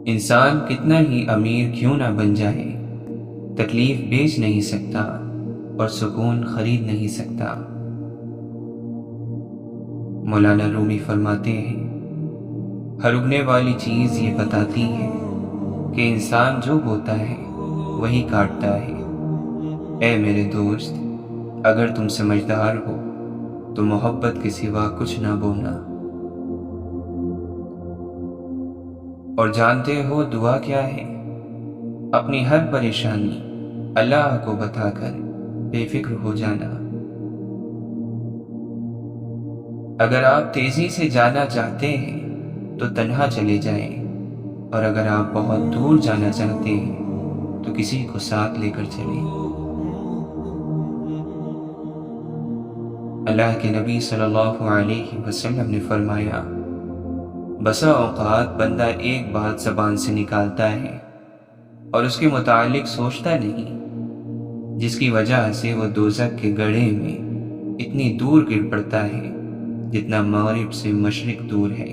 انسان کتنا ہی امیر کیوں نہ بن جائے، تکلیف بیچ نہیں سکتا اور سکون خرید نہیں سکتا۔ مولانا رومی فرماتے ہیں، ہر اگنے والی چیز یہ بتاتی ہے کہ انسان جو بوتا ہے وہی کاٹتا ہے۔ اے میرے دوست، اگر تم سمجھدار ہو تو محبت کے سوا کچھ نہ بونا۔ اور جانتے ہو دعا کیا ہے؟ اپنی ہر پریشانی اللہ کو بتا کر بے فکر ہو جانا۔ اگر آپ تیزی سے جانا چاہتے ہیں تو تنہا چلے جائیں، اور اگر آپ بہت دور جانا چاہتے ہیں تو کسی کو ساتھ لے کر چلیں۔ اللہ کے نبی صلی اللہ علیہ وسلم نے فرمایا، بسا اوقات بندہ ایک بات زبان سے نکالتا ہے اور اس کے متعلق سوچتا نہیں، جس کی وجہ سے وہ دوزخ کے گڑھے میں اتنی دور گر پڑتا ہے جتنا مغرب سے مشرق دور ہے۔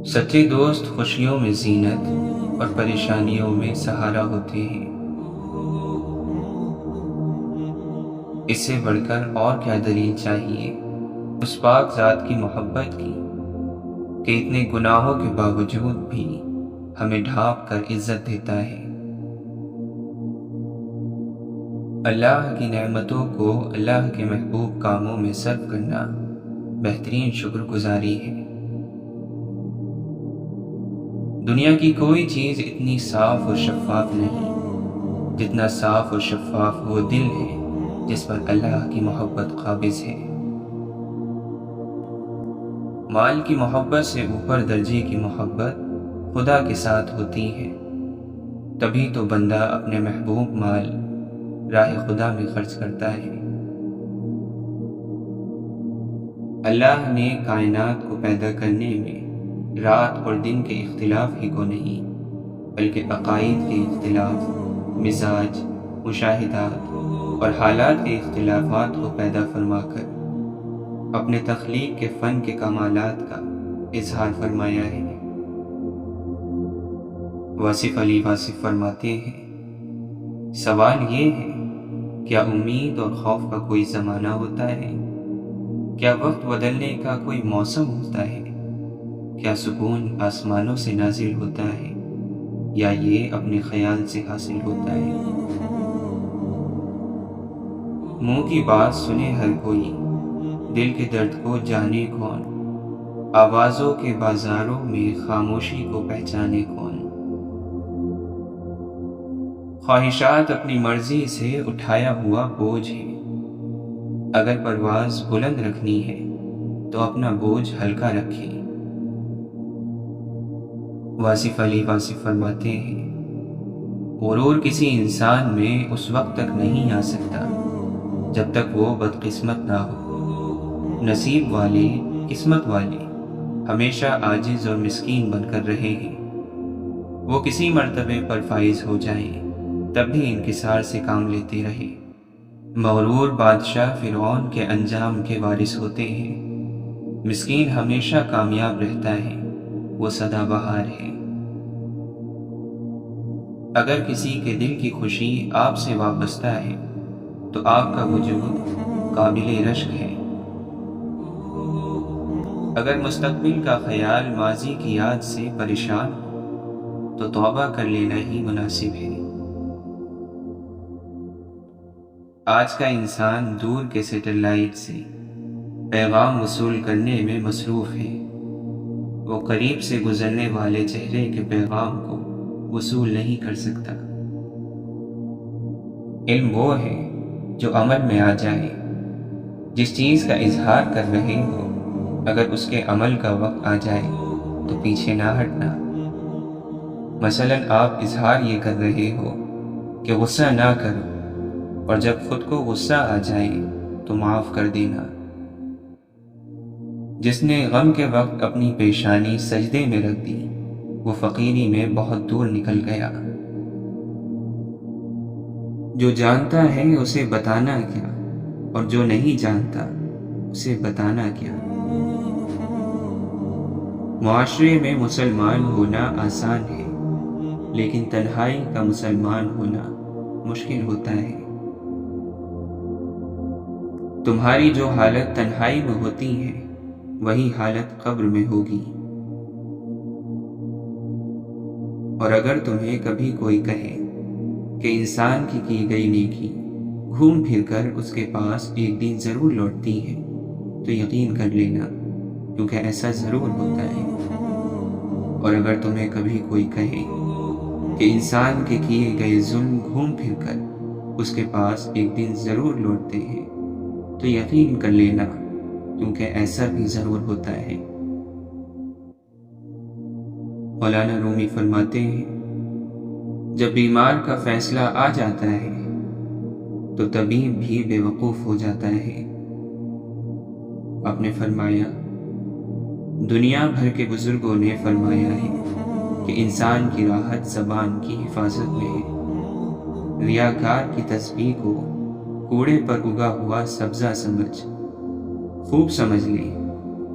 سچے دوست خوشیوں میں زینت اور پریشانیوں میں سہارا ہوتے ہیں۔ اس سے بڑھ کر اور کیا دلیل چاہیے اس پاک ذات کی محبت کی کہ اتنے گناہوں کے باوجود بھی ہمیں ڈھانپ کر عزت دیتا ہے۔ اللہ کی نعمتوں کو اللہ کے محبوب کاموں میں صرف کرنا بہترین شکر گزاری ہے۔ دنیا کی کوئی چیز اتنی صاف اور شفاف نہیں جتنا صاف اور شفاف وہ دل ہے جس پر اللہ کی محبت قابض ہے۔ مال کی محبت سے اوپر درجے کی محبت خدا کے ساتھ ہوتی ہے، تبھی تو بندہ اپنے محبوب مال راہ خدا میں خرچ کرتا ہے۔ اللہ نے کائنات کو پیدا کرنے میں رات اور دن کے اختلاف ہی کو نہیں بلکہ عقائد کے اختلاف، مزاج، مشاہدات اور حالات کے اختلافات کو پیدا فرما کر اپنے تخلیق کے فن کے کمالات کا اظہار فرمایا ہے۔ واصف علی واصف فرماتے ہیں، سوال یہ ہے، کیا امید اور خوف کا کوئی زمانہ ہوتا ہے؟ کیا وقت بدلنے کا کوئی موسم ہوتا ہے؟ کیا سکون آسمانوں سے نازل ہوتا ہے یا یہ اپنے خیال سے حاصل ہوتا ہے؟ منہ کی بات سنے ہر کوئی، دل کے درد کو جانے کون؟ آوازوں کے بازاروں میں خاموشی کو پہچانے کون؟ خواہشات اپنی مرضی سے اٹھایا ہوا بوجھ ہے، اگر پرواز بلند رکھنی ہے تو اپنا بوجھ ہلکا رکھے۔ واصف علی واصف فرماتے ہیں، غرور کسی انسان میں اس وقت تک نہیں آ سکتا جب تک وہ بدقسمت نہ ہو۔ نصیب والے، قسمت والے ہمیشہ عاجز اور مسکین بن کر رہے ہیں۔ وہ کسی مرتبے پر فائز ہو جائیں تب بھی انکسار سے کام لیتے رہے۔ مغرور بادشاہ فرعون کے انجام کے وارث ہوتے ہیں، مسکین ہمیشہ کامیاب رہتا ہے، وہ سدا بہار ہے۔ اگر کسی کے دل کی خوشی آپ سے وابستہ ہے تو آپ کا وجود قابل رشک ہے۔ اگر مستقبل کا خیال ماضی کی یاد سے پریشان ہو تو توبہ کر لینا ہی مناسب ہے۔ آج کا انسان دور کے سیٹلائٹ سے پیغام وصول کرنے میں مصروف ہے، وہ قریب سے گزرنے والے چہرے کے پیغام کو وصول نہیں کر سکتا۔ علم وہ ہے جو عمل میں آ جائے۔ جس چیز کا اظہار کر رہے ہو اگر اس کے عمل کا وقت آ جائے تو پیچھے نہ ہٹنا۔ مثلا آپ اظہار یہ کر رہے ہو کہ غصہ نہ کرو، اور جب خود کو غصہ آ جائے تو معاف کر دینا۔ جس نے غم کے وقت اپنی پیشانی سجدے میں رکھ دی وہ فقیری میں بہت دور نکل گیا۔ جو جانتا ہے اسے بتانا کیا، اور جو نہیں جانتا اسے بتانا کیا۔ معاشرے میں مسلمان ہونا آسان ہے، لیکن تنہائی کا مسلمان ہونا مشکل ہوتا ہے۔ تمہاری جو حالت تنہائی میں ہوتی ہے وہی حالت قبر میں ہوگی۔ اور اگر تمہیں کبھی کوئی کہے کہ انسان کی گئی نیکی گھوم پھر کر اس کے پاس ایک دن ضرور لوٹتی ہے، تو یقین کر لینا، کیونکہ ایسا ضرور ہوتا ہے۔ اور اگر تمہیں کبھی کوئی کہے کہ انسان کے کیے گئے ظلم گھوم پھر کر اس کے پاس ایک دن ضرور لوٹتے ہیں، تو یقین کر لینا، کیونکہ ایسا بھی ضرور ہوتا ہے۔ مولانا رومی فرماتے ہیں، جب بیمار کا فیصلہ آ جاتا ہے تو طبیب بھی بے وقوف ہو جاتا ہے۔ آپ نے فرمایا، دنیا بھر کے بزرگوں نے فرمایا ہے کہ انسان کی راحت زبان کی حفاظت میں ہے۔ ریاکار کی تسبیح کو کوڑے پر اگا ہوا سبزہ سمجھ خوب سمجھ لے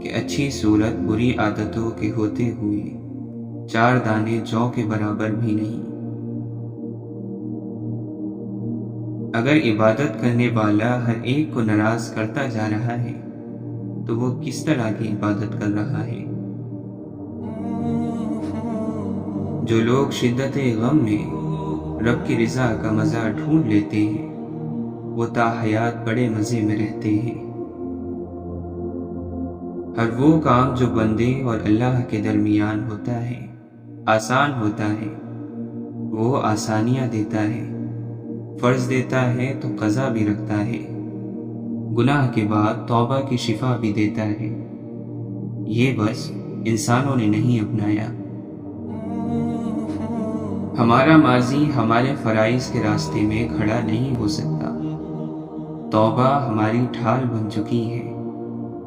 کہ اچھی صورت بری عادتوں کے ہوتے ہوئے 4 دانے جو کے برابر بھی نہیں۔ اگر عبادت کرنے والا ہر ایک کو ناراض کرتا جا رہا ہے تو وہ کس طرح کی عبادت کر رہا ہے؟ جو لوگ شدت غم میں رب کی رضا کا مزہ ڈھونڈ لیتے ہیں وہ تا حیات بڑے مزے میں رہتے ہیں۔ ہر وہ کام جو بندے اور اللہ کے درمیان ہوتا ہے، آسان ہوتا ہے، وہ آسانیاں دیتا ہے، فرض دیتا ہے تو قضا بھی رکھتا ہے، گناہ کے بعد توبہ کی شفا بھی دیتا ہے۔ یہ بس انسانوں نے نہیں اپنایا۔ ہمارا ماضی ہمارے فرائض کے راستے میں کھڑا نہیں ہو سکتا۔ توبہ ہماری ڈھال بن چکی ہے،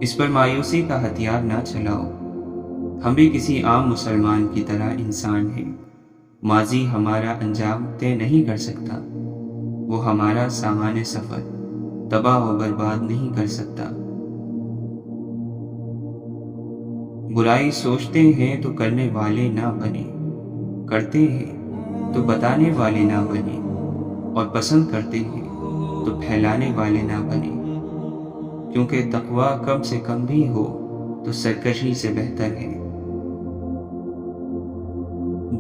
اس پر مایوسی کا ہتھیار نہ چلاؤ۔ ہم بھی کسی عام مسلمان کی طرح انسان ہیں۔ ماضی ہمارا انجام طے نہیں کر سکتا، وہ ہمارا سامان سفر تباہ و برباد نہیں کر سکتا۔ برائی سوچتے ہیں تو کرنے والے نہ بنے، کرتے ہیں تو بتانے والے نہ بنے، اور پسند کرتے ہیں تو پھیلانے والے نہ بنے، کیونکہ تقوی کم سے کم بھی ہو تو سرکشی سے بہتر ہے۔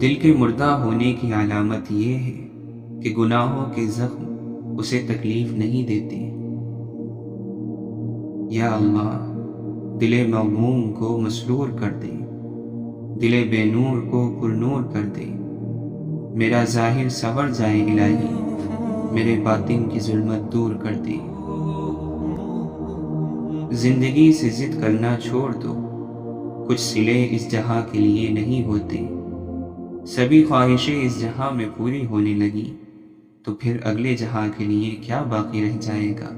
دل کے مردہ ہونے کی علامت یہ ہے کہ گناہوں کے زخم اسے تکلیف نہیں دیتے۔ یا اللہ، دل مغموم کو مسرور کر دے، دل بے نور کو پر نور کر دے۔ میرا ظاہر سنور جائے الہی، میرے باطن کی ظلمت دور کر دے۔ زندگی سے ضد کرنا چھوڑ دو، کچھ صلے اس جہاں کے لیے نہیں ہوتے۔ سبھی خواہشیں اس جہاں میں پوری ہونے لگی تو پھر اگلے جہاں کے لیے کیا باقی رہ جائے گا؟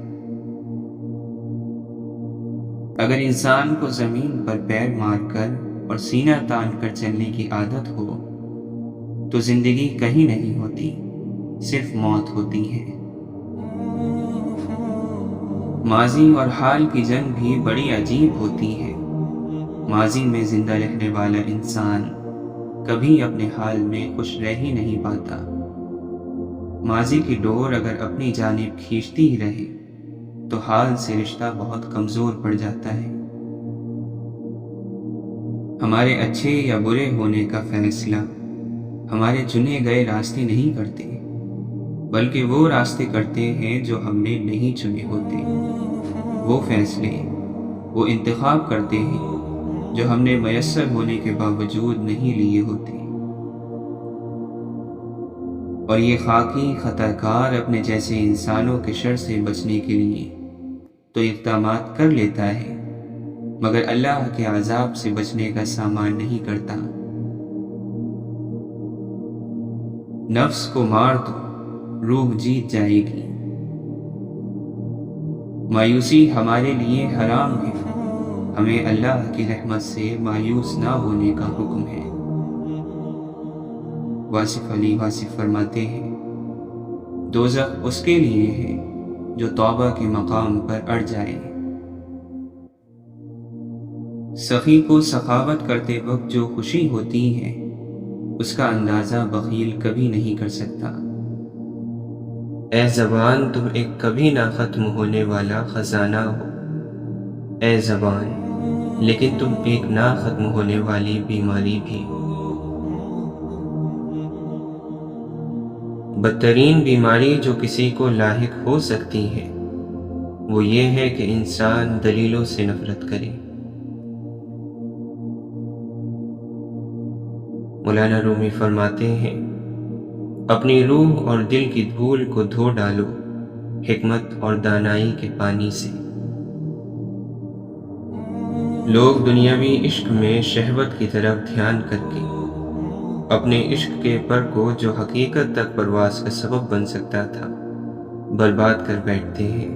اگر انسان کو زمین پر پیر مار کر اور سینہ تان کر چلنے کی عادت ہو تو زندگی کہیں نہیں ہوتی، صرف موت ہوتی ہے۔ ماضی اور حال کی جنگ بھی بڑی عجیب ہوتی ہے۔ ماضی میں زندہ رہنے والا انسان کبھی اپنے حال میں خوش رہ ہی نہیں پاتا۔ ماضی کی ڈور اگر اپنی جانب کھینچتی ہی رہے تو حال سے رشتہ بہت کمزور پڑ جاتا ہے۔ ہمارے اچھے یا برے ہونے کا فیصلہ ہمارے چنے گئے راستے نہیں کرتے، بلکہ وہ راستے کرتے ہیں جو ہم نے نہیں چنے ہوتے۔ وہ فیصلے، وہ انتخاب کرتے ہیں جو ہم نے میسر ہونے کے باوجود نہیں لیے ہوتے۔ اور یہ خاکی خطا کار اپنے جیسے انسانوں کے شر سے بچنے کے لیے تو اقدامات کر لیتا ہے، مگر اللہ کے عذاب سے بچنے کا سامان نہیں کرتا۔ نفس کو مار دو، روح جیت جائے گی۔ مایوسی ہمارے لیے حرام ہے، ہمیں اللہ کی رحمت سے مایوس نہ ہونے کا حکم ہے۔ واصف علی واصف فرماتے ہیں، دوزخ اس کے لیے ہے جو توبہ کے مقام پر اڑ جائے۔ سخی کو سخاوت کرتے وقت جو خوشی ہوتی ہے اس کا اندازہ بخیل کبھی نہیں کر سکتا۔ اے زبان تم ایک کبھی نہ ختم ہونے والا خزانہ ہو، اے زبان لیکن تم ایک نہ ختم ہونے والی بیماری بھی۔ بدترین بیماری جو کسی کو لاحق ہو سکتی ہے وہ یہ ہے کہ انسان دلیلوں سے نفرت کرے۔ مولانا رومی فرماتے ہیں، اپنی روح اور دل کی دھول کو دھو ڈالو حکمت اور دانائی کے پانی سے۔ لوگ دنیاوی عشق میں شہوت کی طرف دھیان کر کے اپنے عشق کے پر کو جو حقیقت تک پرواز کا سبب بن سکتا تھا برباد کر بیٹھتے ہیں۔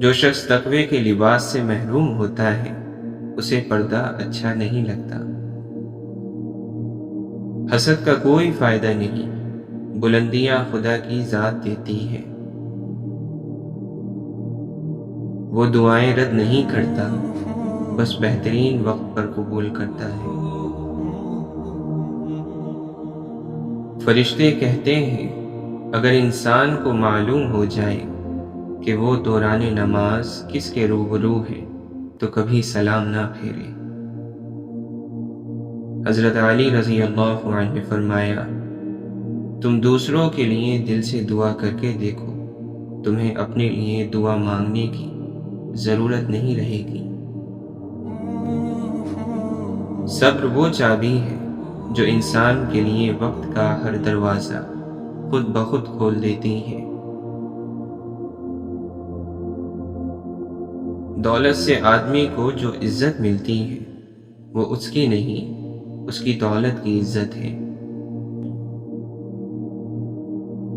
جو شخص تقوی کے لباس سے محروم ہوتا ہے اسے پردہ اچھا نہیں لگتا۔ حسد کا کوئی فائدہ نہیں، بلندیاں خدا کی ذات دیتی ہے۔ وہ دعائیں رد نہیں کرتا، بس بہترین وقت پر قبول کرتا ہے۔ فرشتے کہتے ہیں اگر انسان کو معلوم ہو جائے کہ وہ دوران نماز کس کے روبرو ہے تو کبھی سلام نہ پھیرے۔ حضرت علی رضی اللہ عنہ نے فرمایا، تم دوسروں کے لیے دل سے دعا کر کے دیکھو، تمہیں اپنے لیے دعا مانگنے کی ضرورت نہیں رہے گی۔ صبر وہ چابی ہے جو انسان کے لیے وقت کا ہر دروازہ خود بخود کھول دیتی ہے۔ دولت سے آدمی کو جو عزت ملتی ہے وہ اس کی نہیں، اس کی دولت کی عزت ہے۔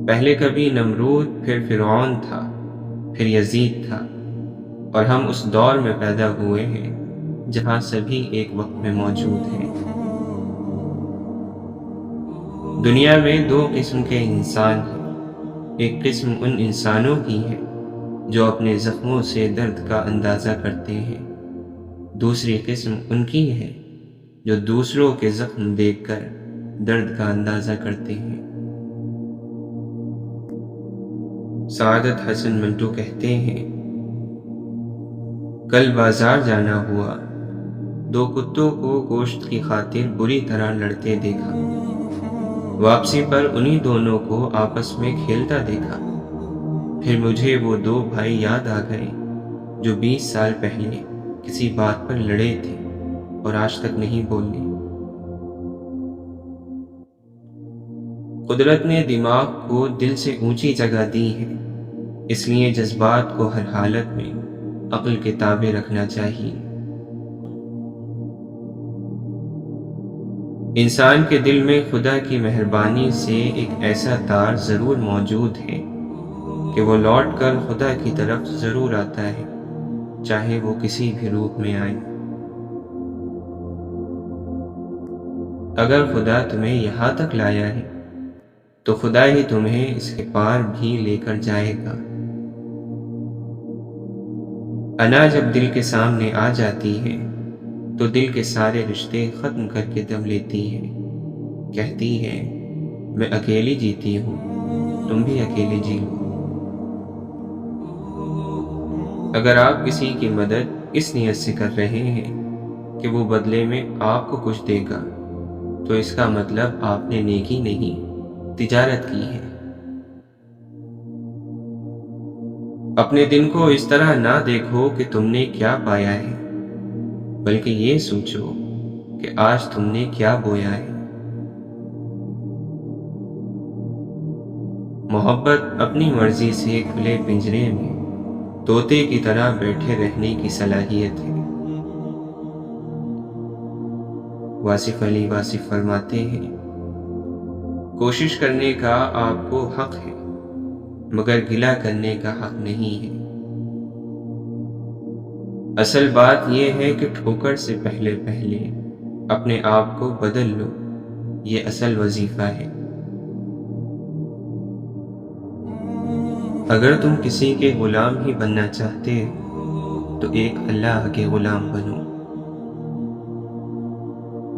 پہلے کبھی نمرود، پھر فرعون تھا، پھر یزید تھا، اور ہم اس دور میں پیدا ہوئے ہیں جہاں سبھی ایک وقت میں موجود ہیں۔ دنیا میں دو قسم کے انسان ہیں، ایک قسم ان انسانوں کی ہے جو اپنے زخموں سے درد کا اندازہ کرتے ہیں، دوسری قسم ان کی ہے جو دوسروں کے زخم دیکھ کر درد کا اندازہ کرتے ہیں۔ سعادت حسن منٹو کہتے ہیں، کل بازار جانا ہوا، دو کتوں کو گوشت کی خاطر بری طرح لڑتے دیکھا، واپسی پر انہی دونوں کو آپس میں کھیلتا دیکھا، پھر مجھے وہ دو بھائی یاد آ گئے جو 20 سال پہلے کسی بات پر لڑے تھے اور آج تک نہیں بولے۔ قدرت نے دماغ کو دل سے اونچی جگہ دی ہے، اس لیے جذبات کو ہر حالت میں عقل کے تابع رکھنا چاہیے۔ انسان کے دل میں خدا کی مہربانی سے ایک ایسا تار ضرور موجود ہے کہ وہ لوٹ کر خدا کی طرف ضرور آتا ہے، چاہے وہ کسی بھی روپ میں آئے۔ اگر خدا تمہیں یہاں تک لایا ہے تو خدا ہی تمہیں اس کے پار بھی لے کر جائے گا۔ انا جب دل کے سامنے آ جاتی ہے تو دل کے سارے رشتے ختم کر کے دم لیتی ہے، کہتی ہے میں اکیلی جیتی ہوں، تم بھی اکیلے جی لو۔ اگر آپ کسی کی مدد اس نیت سے کر رہے ہیں کہ وہ بدلے میں آپ کو کچھ دے گا تو اس کا مطلب آپ نے نیکی نہیں، تجارت کی ہے۔ اپنے دن کو اس طرح نہ دیکھو کہ تم نے کیا پایا ہے، بلکہ یہ سوچو کہ آج تم نے کیا بویا ہے۔ محبت اپنی مرضی سے کھلے پنجرے میں طوطے کی طرح بیٹھے رہنے کی صلاحیت ہے۔ واصف علی واصف فرماتے ہیں، کوشش کرنے کا آپ کو حق ہے مگر گلہ کرنے کا حق نہیں ہے۔ اصل بات یہ ہے کہ ٹھوکر سے پہلے اپنے آپ کو بدل لو، یہ اصل وظیفہ ہے۔ اگر تم کسی کے غلام ہی بننا چاہتے تو ایک اللہ کے غلام بنو۔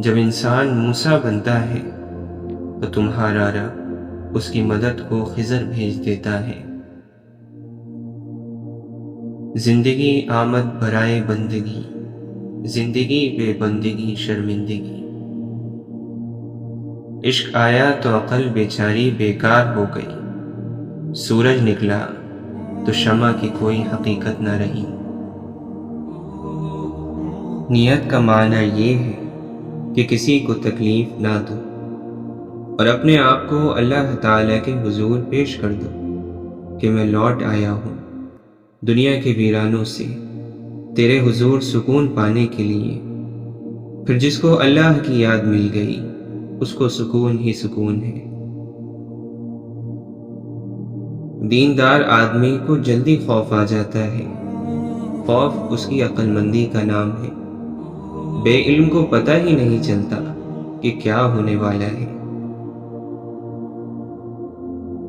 جب انسان موسیٰ بنتا ہے تو تمہارا رب اس کی مدد کو خضر بھیج دیتا ہے۔ زندگی آمد برائے بندگی، زندگی بے بندگی شرمندگی۔ عشق آیا تو عقل بیچاری بیکار ہو گئی، سورج نکلا تو شمع کی کوئی حقیقت نہ رہی۔ نیت کا معنی یہ ہے کہ کسی کو تکلیف نہ دو اور اپنے آپ کو اللہ تعالیٰ کے حضور پیش کر دو کہ میں لوٹ آیا ہوں دنیا کے ویرانوں سے تیرے حضور سکون پانے کے لیے۔ پھر جس کو اللہ کی یاد مل گئی اس کو سکون ہی سکون ہے۔ دیندار آدمی کو جلدی خوف آ جاتا ہے، خوف اس کی عقل مندی کا نام ہے۔ بے علم کو پتہ ہی نہیں چلتا کہ کیا ہونے والا ہے۔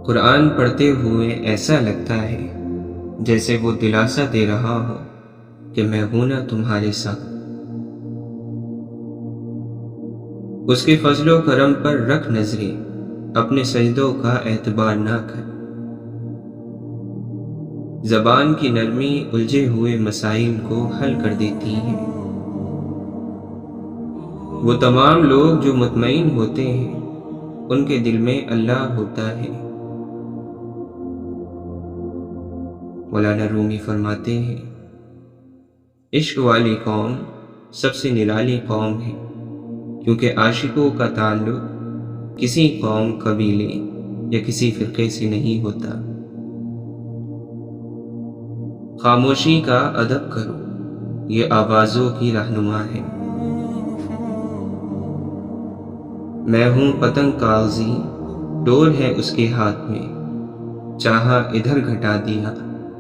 قرآن پڑھتے ہوئے ایسا لگتا ہے جیسے وہ دلاسا دے رہا ہو کہ میں ہوں نا تمہارے ساتھ۔ اس کے فضل و کرم پر رکھ نظریں، اپنے سجدوں کا اعتبار نہ کر۔ زبان کی نرمی الجھے ہوئے مسائل کو حل کر دیتی ہے۔ وہ تمام لوگ جو مطمئن ہوتے ہیں ان کے دل میں اللہ ہوتا ہے۔ مولانا رومی فرماتے ہیں، عشق والی قوم سب سے نرالی قوم ہے، کیونکہ عاشقوں کا تعلق کسی قوم، قبیلے یا کسی فرقے سے نہیں ہوتا۔ خاموشی کا ادب کرو، یہ آوازوں کی رہنما ہے۔ میں ہوں پتنگ کاغذی، ڈور ہے اس کے ہاتھ میں، چاہا ادھر گھٹا دیا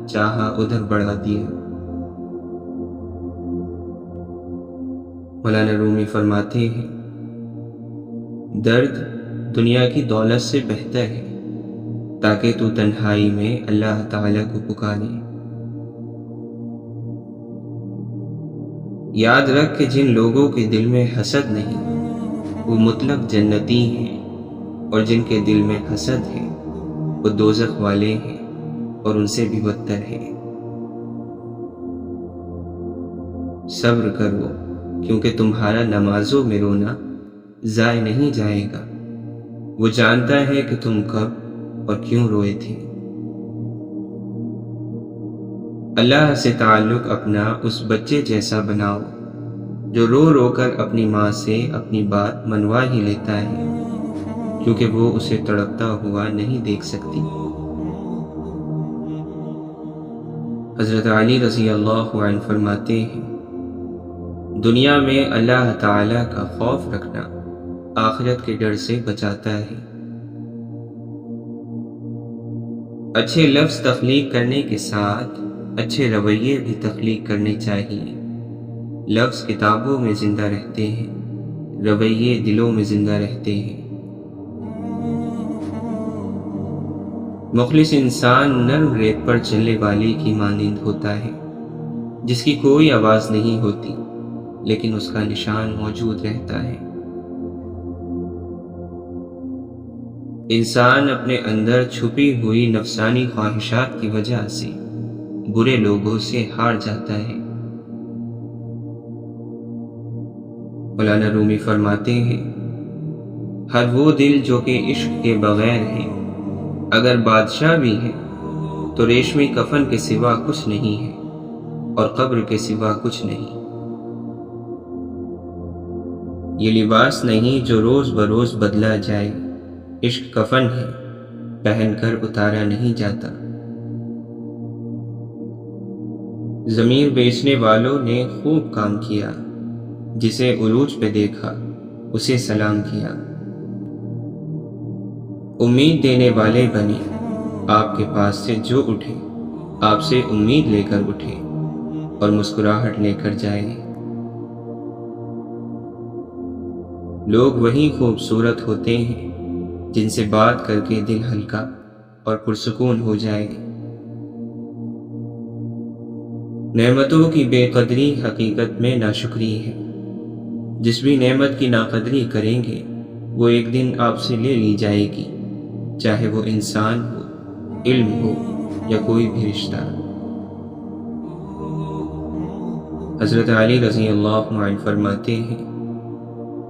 چاہا ادھر بڑھا دیا۔ مولانا رومی فرماتے ہیں، درد دنیا کی دولت سے بہتر ہے تاکہ تو تنہائی میں اللہ تعالیٰ کو پکارے۔ یاد رکھ کہ جن لوگوں کے دل میں حسد نہیں وہ مطلق جنتی ہیں، اور جن کے دل میں حسد ہے وہ دوزخ والے ہیں اور ان سے بھی بدتر ہے۔ صبر کرو کیونکہ تمہارا نمازوں میں رونا ضائع نہیں جائے گا۔ وہ جانتا ہے کہ تم کب اور کیوں روئے تھے۔ اللہ سے تعلق اپنا اس بچے جیسا بناؤ جو رو رو کر اپنی ماں سے اپنی بات منوا ہی لیتا ہے، کیونکہ وہ اسے تڑپتا ہوا نہیں دیکھ سکتی۔ حضرت علی رضی اللہ عنہ فرماتے ہیں، دنیا میں اللہ تعالیٰ کا خوف رکھنا آخرت کے ڈر سے بچاتا ہے۔ اچھے لفظ تخلیق کرنے کے ساتھ اچھے رویے بھی تخلیق کرنے چاہیے۔ لفظ کتابوں میں زندہ رہتے ہیں، رویے دلوں میں زندہ رہتے ہیں۔ مخلص انسان نرم ریت پر چلنے والی کی مانند ہوتا ہے، جس کی کوئی آواز نہیں ہوتی لیکن اس کا نشان موجود رہتا ہے۔ انسان اپنے اندر چھپی ہوئی نفسانی خواہشات کی وجہ سے برے لوگوں سے ہار جاتا ہے۔ مولانا رومی فرماتے ہیں، ہر وہ دل جو کہ عشق کے بغیر ہے، اگر بادشاہ بھی ہے تو ریشمی کفن کے سوا کچھ نہیں ہے اور قبر کے سوا کچھ نہیں۔ یہ لباس نہیں جو روز بروز بدلا جائے، عشق کفن ہے پہن کر اتارا نہیں جاتا۔ زمین بیچنے والوں نے خوب کام کیا، جسے عروج پہ دیکھا اسے سلام کیا۔ امید دینے والے بنے، آپ کے پاس سے جو اٹھے آپ سے امید لے کر اٹھے اور مسکراہٹ لے کر جائے۔ لوگ وہی خوبصورت ہوتے ہیں جن سے بات کر کے دل ہلکا اور پرسکون ہو جائے۔ نعمتوں کی بے قدری حقیقت میں ناشکری ہے۔ جس بھی نعمت کی ناقدری کریں گے وہ ایک دن آپ سے لے لی جائے گی، چاہے وہ انسان ہو، علم ہو یا کوئی بھی رشتہ۔ حضرت علی رضی اللہ عنہ فرماتے ہیں،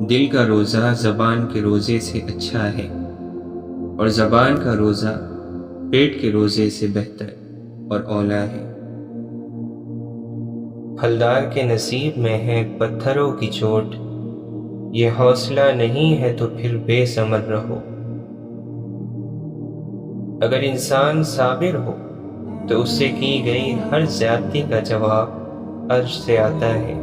دل کا روزہ زبان کے روزے سے اچھا ہے، اور زبان کا روزہ پیٹ کے روزے سے بہتر اور اولیٰ ہے۔ پھلدار کے نصیب میں ہے پتھروں کی چوٹ، یہ حوصلہ نہیں ہے تو پھر بے ثمر رہو۔ اگر انسان صابر ہو تو اس سے کی گئی ہر زیادتی کا جواب عرش سے آتا ہے۔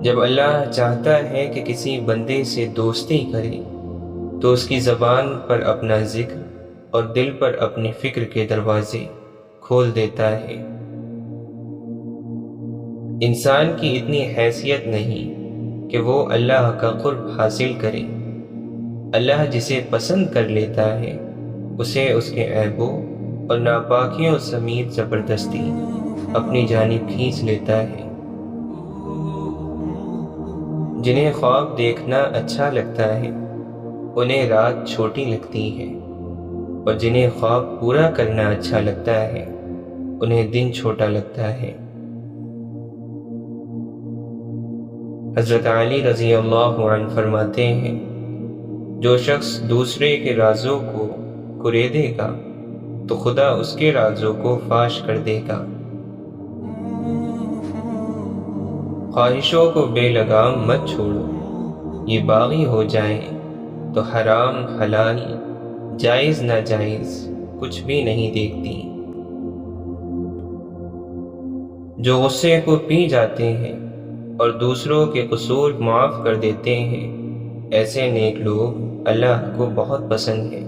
جب اللہ چاہتا ہے کہ کسی بندے سے دوستی کرے تو اس کی زبان پر اپنا ذکر اور دل پر اپنی فکر کے دروازے کھول دیتا ہے۔ انسان کی اتنی حیثیت نہیں کہ وہ اللہ کا قرب حاصل کرے۔ اللہ جسے پسند کر لیتا ہے اسے اس کے عیبوں اور ناپاکیوں سمیت زبردستی اپنی جانب کھینچ لیتا ہے۔ جنہیں خواب دیکھنا اچھا لگتا ہے انہیں رات چھوٹی لگتی ہے، اور جنہیں خواب پورا کرنا اچھا لگتا ہے انہیں دن چھوٹا لگتا ہے۔ حضرت علی رضی اللہ عنہ فرماتے ہیں، جو شخص دوسرے کے رازوں کو کریدے گا تو خدا اس کے رازوں کو فاش کر دے گا۔ خواہشوں کو بے لگام مت چھوڑو، یہ باغی ہو جائیں تو حرام حلال جائز ناجائز کچھ بھی نہیں دیکھتی۔ جو غصے کو پی جاتے ہیں اور دوسروں کے قصور معاف کر دیتے ہیں، ایسے نیک لوگ اللہ کو بہت پسند ہیں۔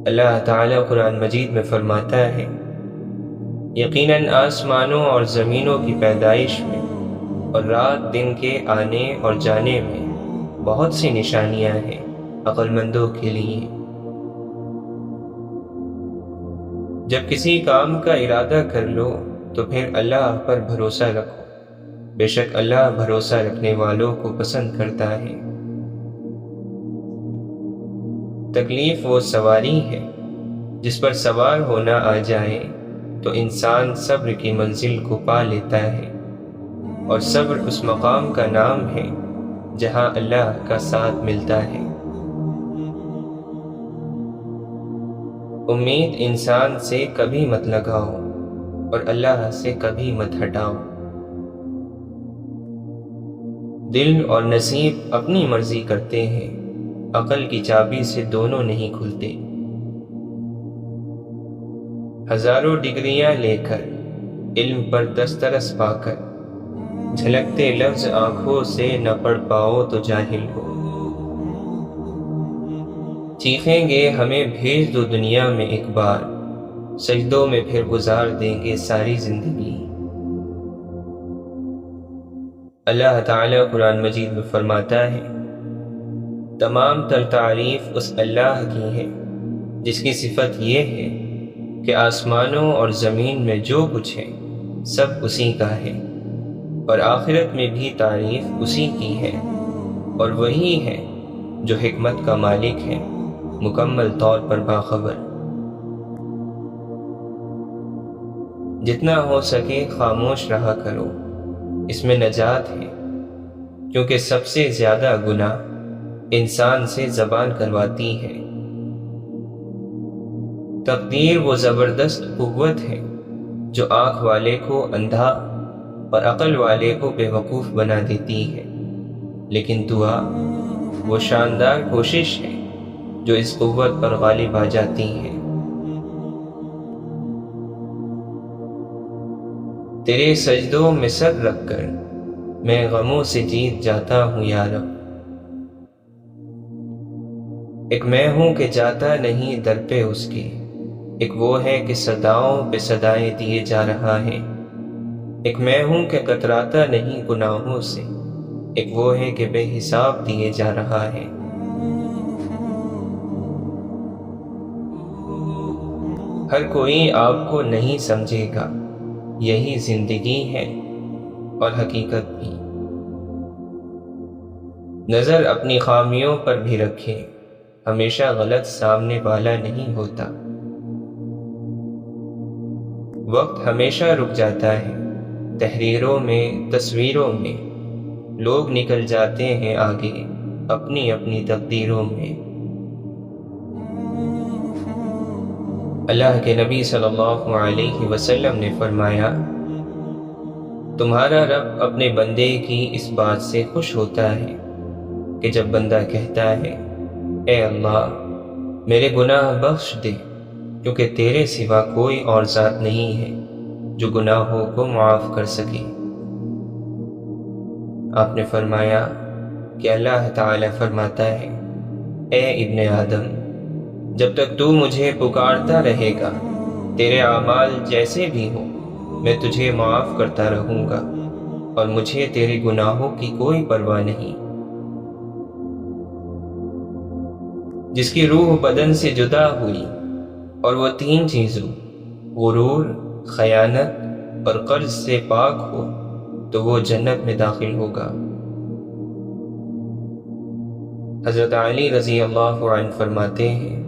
اللہ تعالیٰ قرآن مجید میں فرماتا ہے، یقیناً آسمانوں اور زمینوں کی پیدائش میں اور رات دن کے آنے اور جانے میں بہت سی نشانیاں ہیں عقل مندوں کے لیے۔ جب کسی کام کا ارادہ کر لو تو پھر اللہ پر بھروسہ رکھو، بے شک اللہ بھروسہ رکھنے والوں کو پسند کرتا ہے۔ تکلیف وہ سواری ہے جس پر سوار ہونا آ جائے تو انسان صبر کی منزل کو پا لیتا ہے، اور صبر اس مقام کا نام ہے جہاں اللہ کا ساتھ ملتا ہے۔ امید انسان سے کبھی مت لگاؤ اور اللہ سے کبھی مت ہٹاؤ۔ دل اور نصیب اپنی مرضی کرتے ہیں، عقل کی چابی سے دونوں نہیں کھلتے۔ ہزاروں ڈگریاں لے کر علم پر دسترس پا کر جھلکتے لفظ آنکھوں سے نہ پڑھ پاؤ تو جاہل ہو۔ چیخیں گے ہمیں بھیج دو دنیا میں ایک بار، سجدوں میں پھر گزار دیں گے ساری زندگی۔ اللہ تعالیٰ قرآن مجید میں فرماتا ہے، تمام تر تعریف اس اللہ کی ہے جس کی صفت یہ ہے کہ آسمانوں اور زمین میں جو کچھ ہے سب اسی کا ہے، اور آخرت میں بھی تعریف اسی کی ہے، اور وہی ہے جو حکمت کا مالک ہے، مکمل طور پر باخبر۔ جتنا ہو سکے خاموش رہا کرو، اس میں نجات ہے، کیونکہ سب سے زیادہ گناہ انسان سے زبان کرواتی ہے۔ تقدیر وہ زبردست قوت ہے جو آنکھ والے کو اندھا اور عقل والے کو بے وقوف بنا دیتی ہے، لیکن دعا وہ شاندار کوشش ہے جو اس قوت پر غالب آ جاتی ہے۔ تیرے سجدوں میں سر رکھ کر میں غموں سے جیت جاتا ہوں یا رب۔ ایک میں ہوں کہ جاتا نہیں در پہ اس کے، ایک وہ ہے کہ صداؤں پہ صدائیں دیے جا رہا ہے۔ ایک میں ہوں کہ کتراتا نہیں گناہوں سے، ایک وہ ہے کہ بے حساب دیے جا رہا ہے۔ ہر کوئی آپ کو نہیں سمجھے گا، یہی زندگی ہے اور حقیقت بھی۔ نظر اپنی خامیوں پر بھی رکھیں، ہمیشہ غلط سامنے والا نہیں ہوتا۔ وقت ہمیشہ رک جاتا ہے، تحریروں میں، تصویروں میں لوگ نکل جاتے ہیں آگے اپنی اپنی تقدیروں میں۔ اللہ کے نبی صلی اللہ علیہ وسلم نے فرمایا، تمہارا رب اپنے بندے کی اس بات سے خوش ہوتا ہے کہ جب بندہ کہتا ہے، اے اللہ میرے گناہ بخش دے، کیونکہ تیرے سوا کوئی اور ذات نہیں ہے جو گناہوں کو معاف کر سکے۔ آپ نے فرمایا کہ اللہ تعالی فرماتا ہے، اے ابن آدم، جب تک تو مجھے پکارتا رہے گا، تیرے اعمال جیسے بھی ہوں میں تجھے معاف کرتا رہوں گا، اور مجھے تیرے گناہوں کی کوئی پرواہ نہیں۔ جس کی روح بدن سے جدا ہوئی اور وہ تین چیزوں غرور، خیانت اور قرض سے پاک ہو تو وہ جنت میں داخل ہوگا۔ حضرت علی رضی اللہ عنہ فرماتے ہیں،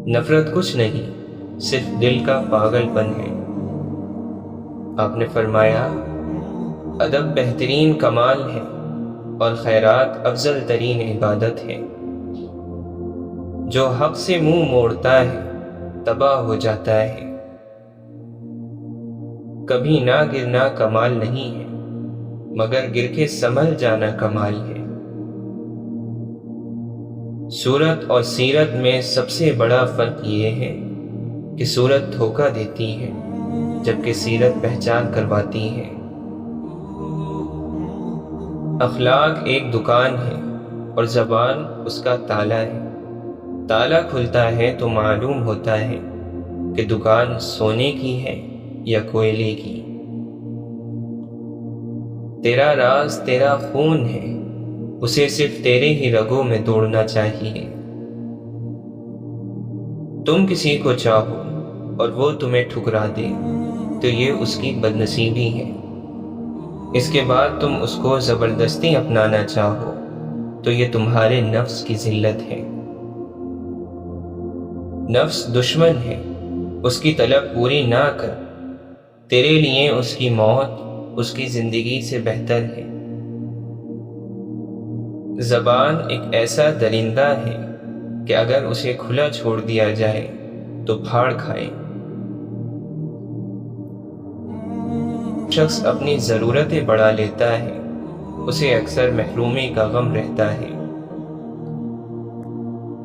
نفرت کچھ نہیں، صرف دل کا پاگل پن ہے۔ آپ نے فرمایا، ادب بہترین کمال ہے اور خیرات افضل ترین عبادت ہے۔ جو حق سے منہ موڑتا ہے تباہ ہو جاتا ہے۔ کبھی نہ گرنا کمال نہیں ہے، مگر گر کے سنبھل جانا کمال ہے۔ صورت اور سیرت میں سب سے بڑا فرق یہ ہے کہ صورت دھوکہ دیتی ہے جبکہ سیرت پہچان کرواتی ہے۔ اخلاق ایک دکان ہے اور زبان اس کا تالا ہے۔ تالا کھلتا ہے تو معلوم ہوتا ہے کہ دکان سونے کی ہے یا کوئلے کی۔ تیرا راز تیرا خون ہے، اسے صرف تیرے ہی رگوں میں دوڑنا چاہیے۔ تم کسی کو چاہو اور وہ تمہیں ٹھکرا دے تو یہ اس کی بدنصیبی ہے۔ اس کے بعد تم اس کو زبردستی اپنانا چاہو تو یہ تمہارے نفس کی ذلت ہے۔ نفس دشمن ہے، اس کی طلب پوری نہ کر، تیرے لیے اس کی موت اس کی زندگی سے بہتر ہے۔ زبان ایک ایسا درندہ ہے کہ اگر اسے کھلا چھوڑ دیا جائے تو پھاڑ کھائے۔ شخص اپنی ضرورتیں بڑھا لیتا ہے، اسے اکثر محرومی کا غم رہتا ہے۔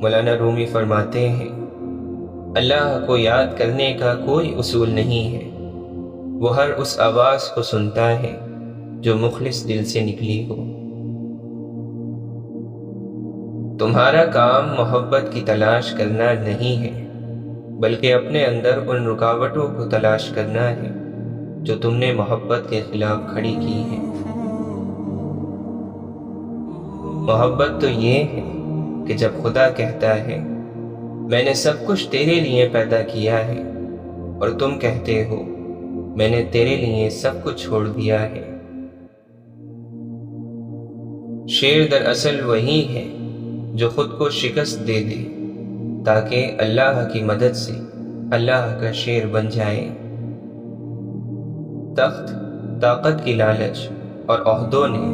مولانا رومی فرماتے ہیں، اللہ کو یاد کرنے کا کوئی اصول نہیں ہے، وہ ہر اس آواز کو سنتا ہے جو مخلص دل سے نکلی ہو۔ تمہارا کام محبت کی تلاش کرنا نہیں ہے، بلکہ اپنے اندر ان رکاوٹوں کو تلاش کرنا ہے جو تم نے محبت کے خلاف کھڑی کی ہیں۔ محبت تو یہ ہے کہ جب خدا کہتا ہے، میں نے سب کچھ تیرے لیے پیدا کیا ہے، اور تم کہتے ہو، میں نے تیرے لیے سب کچھ چھوڑ دیا ہے۔ شیر دراصل وہی ہے جو خود کو شکست دے دے تاکہ اللہ کی مدد سے اللہ کا شیر بن جائے۔ تخت، طاقت کی لالچ اور عہدوں نے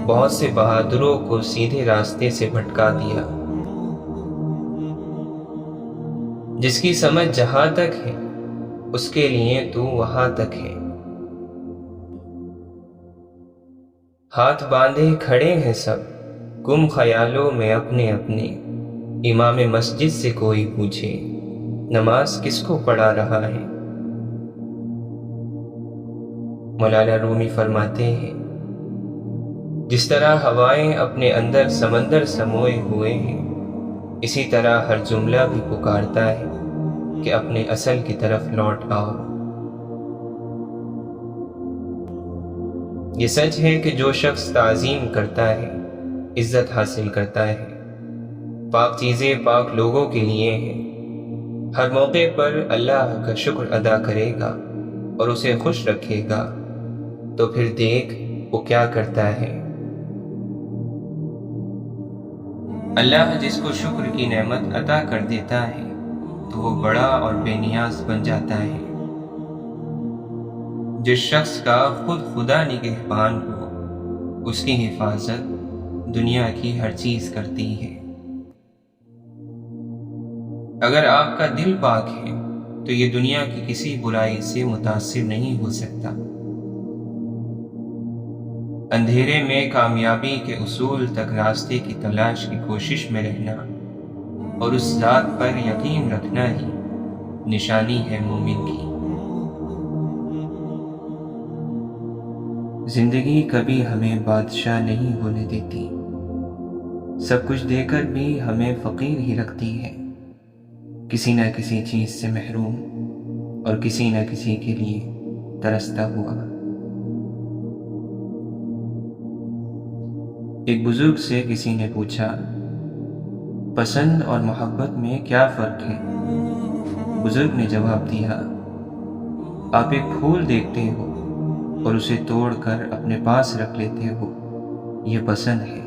بہت سے بہادروں کو سیدھے راستے سے بھٹکا دیا۔ جس کی سمجھ جہاں تک ہے اس کے لیے تو وہاں تک ہے۔ ہاتھ باندھے کھڑے ہیں سب گم خیالوں میں اپنے اپنے، امام مسجد سے کوئی پوچھے نماز کس کو پڑھا رہا ہے۔ مولانا رومی فرماتے ہیں، جس طرح ہوائیں اپنے اندر سمندر سموئے ہوئے ہیں، اسی طرح ہر جملہ بھی پکارتا ہے کہ اپنے اصل کی طرف لوٹ آؤ۔ یہ سچ ہے کہ جو شخص تعظیم کرتا ہے عزت حاصل کرتا ہے۔ پاک چیزیں پاک لوگوں کے لیے ہیں، ہر موقع پر اللہ کا شکر ادا کرے گا اور اسے خوش رکھے گا تو پھر دیکھ وہ کیا کرتا ہے۔ اللہ جس کو شکر کی نعمت عطا کر دیتا ہے تو وہ بڑا اور بے نیاز بن جاتا ہے۔ جس شخص کا خود خدا نگہبان ہو اس کی حفاظت دنیا کی ہر چیز کرتی ہے۔ اگر آپ کا دل پاک ہے تو یہ دنیا کی کسی برائی سے متاثر نہیں ہو سکتا۔ اندھیرے میں کامیابی کے اصول تک راستے کی تلاش کی کوشش میں رہنا اور اس ذات پر یقین رکھنا ہی نشانی ہے مومن کی۔ زندگی کبھی ہمیں بادشاہ نہیں ہونے دیتی، سب کچھ دے کر بھی ہمیں فقیر ہی رکھتی ہے، کسی نہ کسی چیز سے محروم اور کسی نہ کسی کے لیے ترستا ہوا۔ ایک بزرگ سے کسی نے پوچھا، پسند اور محبت میں کیا فرق ہے؟ بزرگ نے جواب دیا، آپ ایک پھول دیکھتے ہو اور اسے توڑ کر اپنے پاس رکھ لیتے ہو، یہ پسند ہے،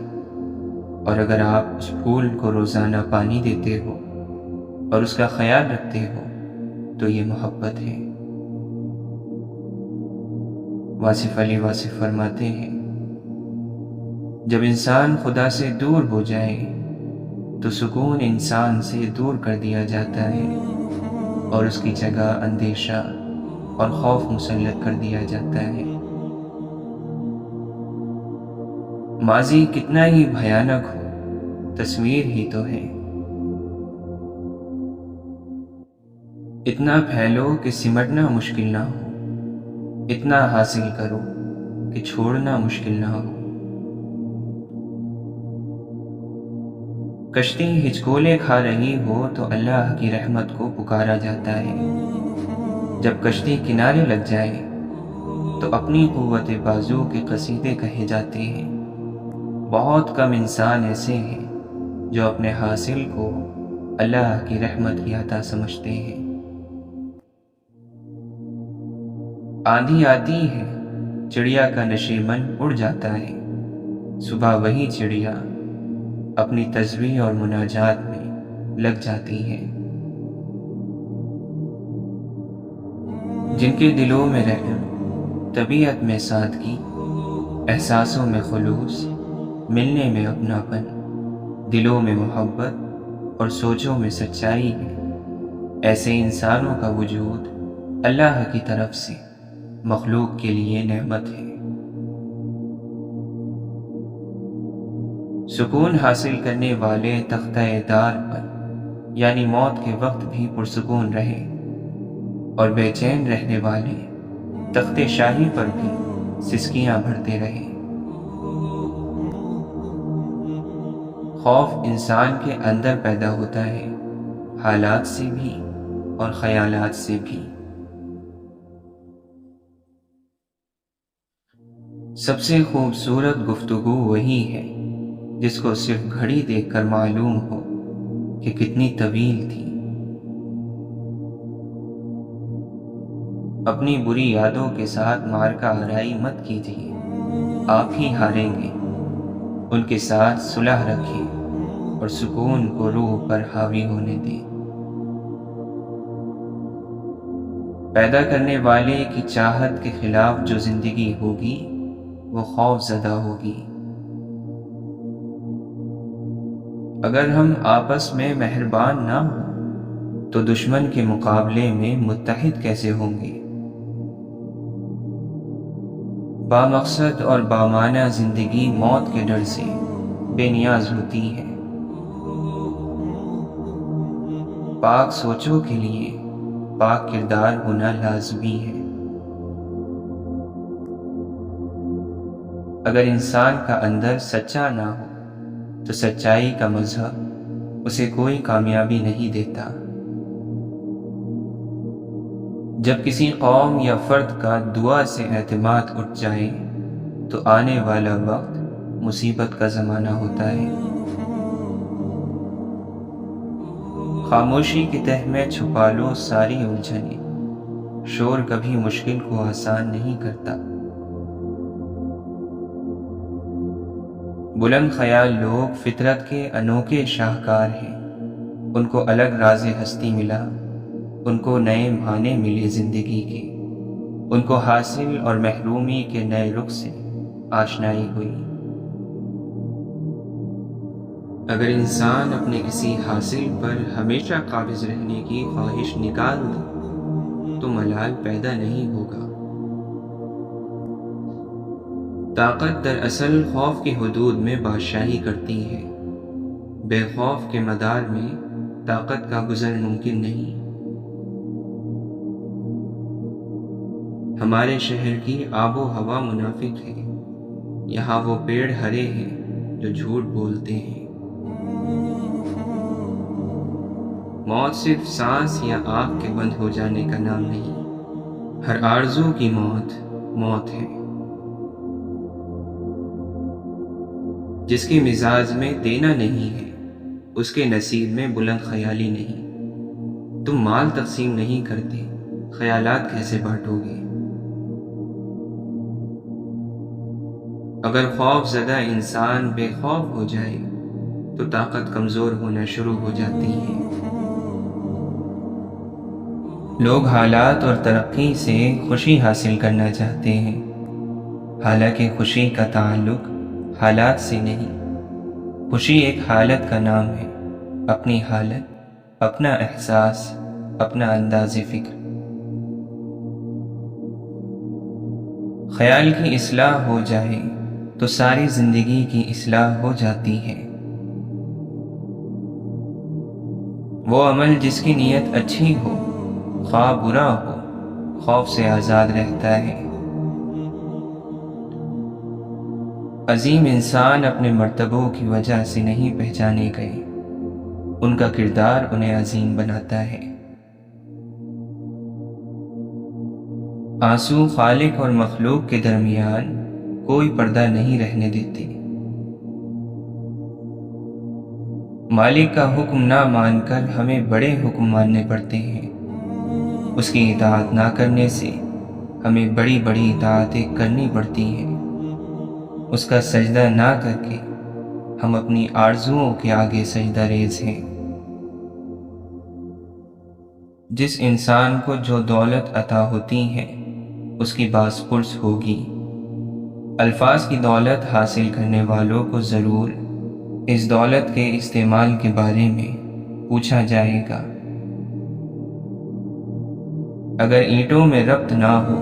اور اگر آپ اس پھول کو روزانہ پانی دیتے ہو اور اس کا خیال رکھتے ہو تو یہ محبت ہے۔ واصف علی واصف فرماتے ہیں، جب انسان خدا سے دور ہو جائے تو سکون انسان سے دور کر دیا جاتا ہے اور اس کی جگہ اندیشہ اور خوف مسلط کر دیا جاتا ہے۔ ماضی کتنا ہی بھیانک ہو، تصویر ہی تو ہے۔ اتنا پھیلو کہ سمٹنا مشکل نہ ہو، اتنا حاصل کرو کہ چھوڑنا مشکل نہ ہو۔ کشتی ہچکولے کھا رہی ہو تو اللہ کی رحمت کو پکارا جاتا ہے، جب کشتی کنارے لگ جائے تو اپنی قوت بازو کے قصیدے کہے جاتے ہیں۔ بہت کم انسان ایسے ہیں جو اپنے حاصل کو اللہ کی رحمت کی عطا سمجھتے ہیں۔ آندھی آتی ہے، چڑیا کا نشیمن اڑ جاتا ہے، صبح وہی چڑیا اپنی تسبیح اور مناجات میں لگ جاتی ہے۔ جن کے دلوں میں رحم، طبیعت میں سادگی، احساسوں میں خلوص، ملنے میں اپناپن، دلوں میں محبت اور سوچوں میں سچائی ہے، ایسے انسانوں کا وجود اللہ کی طرف سے مخلوق کے لیے نعمت ہے۔ سکون حاصل کرنے والے تختہ دار پر یعنی موت کے وقت بھی پرسکون رہے، اور بے چین رہنے والے تخت شاہی پر بھی سسکیاں بھرتے رہے۔ خوف انسان کے اندر پیدا ہوتا ہے، حالات سے بھی اور خیالات سے بھی۔ سب سے خوبصورت گفتگو وہی ہے جس کو صرف گھڑی دیکھ کر معلوم ہو کہ کتنی طویل تھی۔ اپنی بری یادوں کے ساتھ مارکہ آرائی مت کیجیے، آپ ہی ہاریں گے۔ ان کے ساتھ صلح رکھیں اور سکون کو روح پر حاوی ہونے دیں۔ پیدا کرنے والے کی چاہت کے خلاف جو زندگی ہوگی وہ خوف زدہ ہوگی۔ اگر ہم آپس میں مہربان نہ ہوں تو دشمن کے مقابلے میں متحد کیسے ہوں گے؟ بامقصد اور بامعنی زندگی موت کے ڈر سے بے نیاز ہوتی ہے۔ پاک سوچوں کے لیے پاک کردار ہونا لازمی ہے۔ اگر انسان کا اندر سچا نہ ہو تو سچائی کا مذہب اسے کوئی کامیابی نہیں دیتا۔ جب کسی قوم یا فرد کا دعا سے اعتماد اٹھ جائے تو آنے والا وقت مصیبت کا زمانہ ہوتا ہے۔ خاموشی کی تہ میں چھپا لو ساری الجھنیں، شور کبھی مشکل کو آسان نہیں کرتا۔ بلند خیال لوگ فطرت کے انوکھے شاہکار ہیں، ان کو الگ راز ہستی ملا، ان کو نئے معنی ملے زندگی کے، ان کو حاصل اور محرومی کے نئے رخ سے آشنائی ہوئی۔ اگر انسان اپنے کسی حاصل پر ہمیشہ قابض رہنے کی خواہش نکال دے تو ملال پیدا نہیں ہوگا۔ طاقت دراصل خوف کی حدود میں بادشاہی کرتی ہے، بے خوف کے مدار میں طاقت کا گزر ممکن نہیں۔ ہمارے شہر کی آب و ہوا منافق ہے، یہاں وہ پیڑ ہرے ہیں جو جھوٹ بولتے ہیں۔ موت صرف سانس یا آنکھ کے بند ہو جانے کا نام نہیں، ہر آرزو کی موت موت ہے۔ جس کے مزاج میں دینا نہیں ہے اس کے نصیب میں بلند خیالی نہیں۔ تم مال تقسیم نہیں کرتے، خیالات کیسے بانٹو گے؟ اگر خوف زدہ انسان بے خوف ہو جائے تو طاقت کمزور ہونا شروع ہو جاتی ہے۔ لوگ حالات اور ترقی سے خوشی حاصل کرنا چاہتے ہیں، حالانکہ خوشی کا تعلق حالات سے نہیں۔ خوشی ایک حالت کا نام ہے، اپنی حالت، اپنا احساس، اپنا انداز فکر۔ خیال کی اصلاح ہو جائے تو ساری زندگی کی اصلاح ہو جاتی ہے۔ وہ عمل جس کی نیت اچھی ہو، خواہ برا ہو، خوف سے آزاد رہتا ہے۔ عظیم انسان اپنے مرتبوں کی وجہ سے نہیں پہچانے گئے، ان کا کردار انہیں عظیم بناتا ہے۔ آنسو خالق اور مخلوق کے درمیان کوئی پردہ نہیں رہنے دیتے۔ مالک کا حکم نہ مان کر ہمیں بڑے حکم ماننے پڑتے ہیں، اس کی اطاعت نہ کرنے سے ہمیں بڑی بڑی اطاعتیں کرنی پڑتی ہیں۔ اس کا سجدہ نہ کر کے ہم اپنی آرزوؤں کے آگے سجدہ ریز ہیں۔ جس انسان کو جو دولت عطا ہوتی ہے اس کی باز پرس ہوگی۔ الفاظ کی دولت حاصل کرنے والوں کو ضرور اس دولت کے استعمال کے بارے میں پوچھا جائے گا۔ اگر اینٹوں میں ربط نہ ہو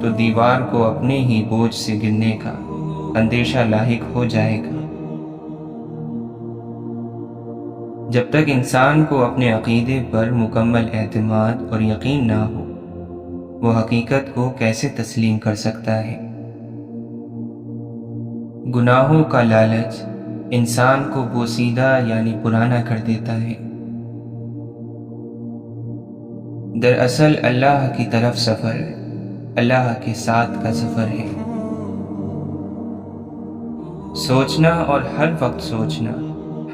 تو دیوار کو اپنے ہی بوجھ سے گرنے کا اندیشہ لاحق ہو جائے گا۔ جب تک انسان کو اپنے عقیدے پر مکمل اعتماد اور یقین نہ ہو، وہ حقیقت کو کیسے تسلیم کر سکتا ہے؟ گناہوں کا لالچ انسان کو بوسیدہ یعنی پرانا کر دیتا ہے۔ دراصل اللہ کی طرف سفر اللہ کے ساتھ کا سفر ہے۔ سوچنا اور ہر وقت سوچنا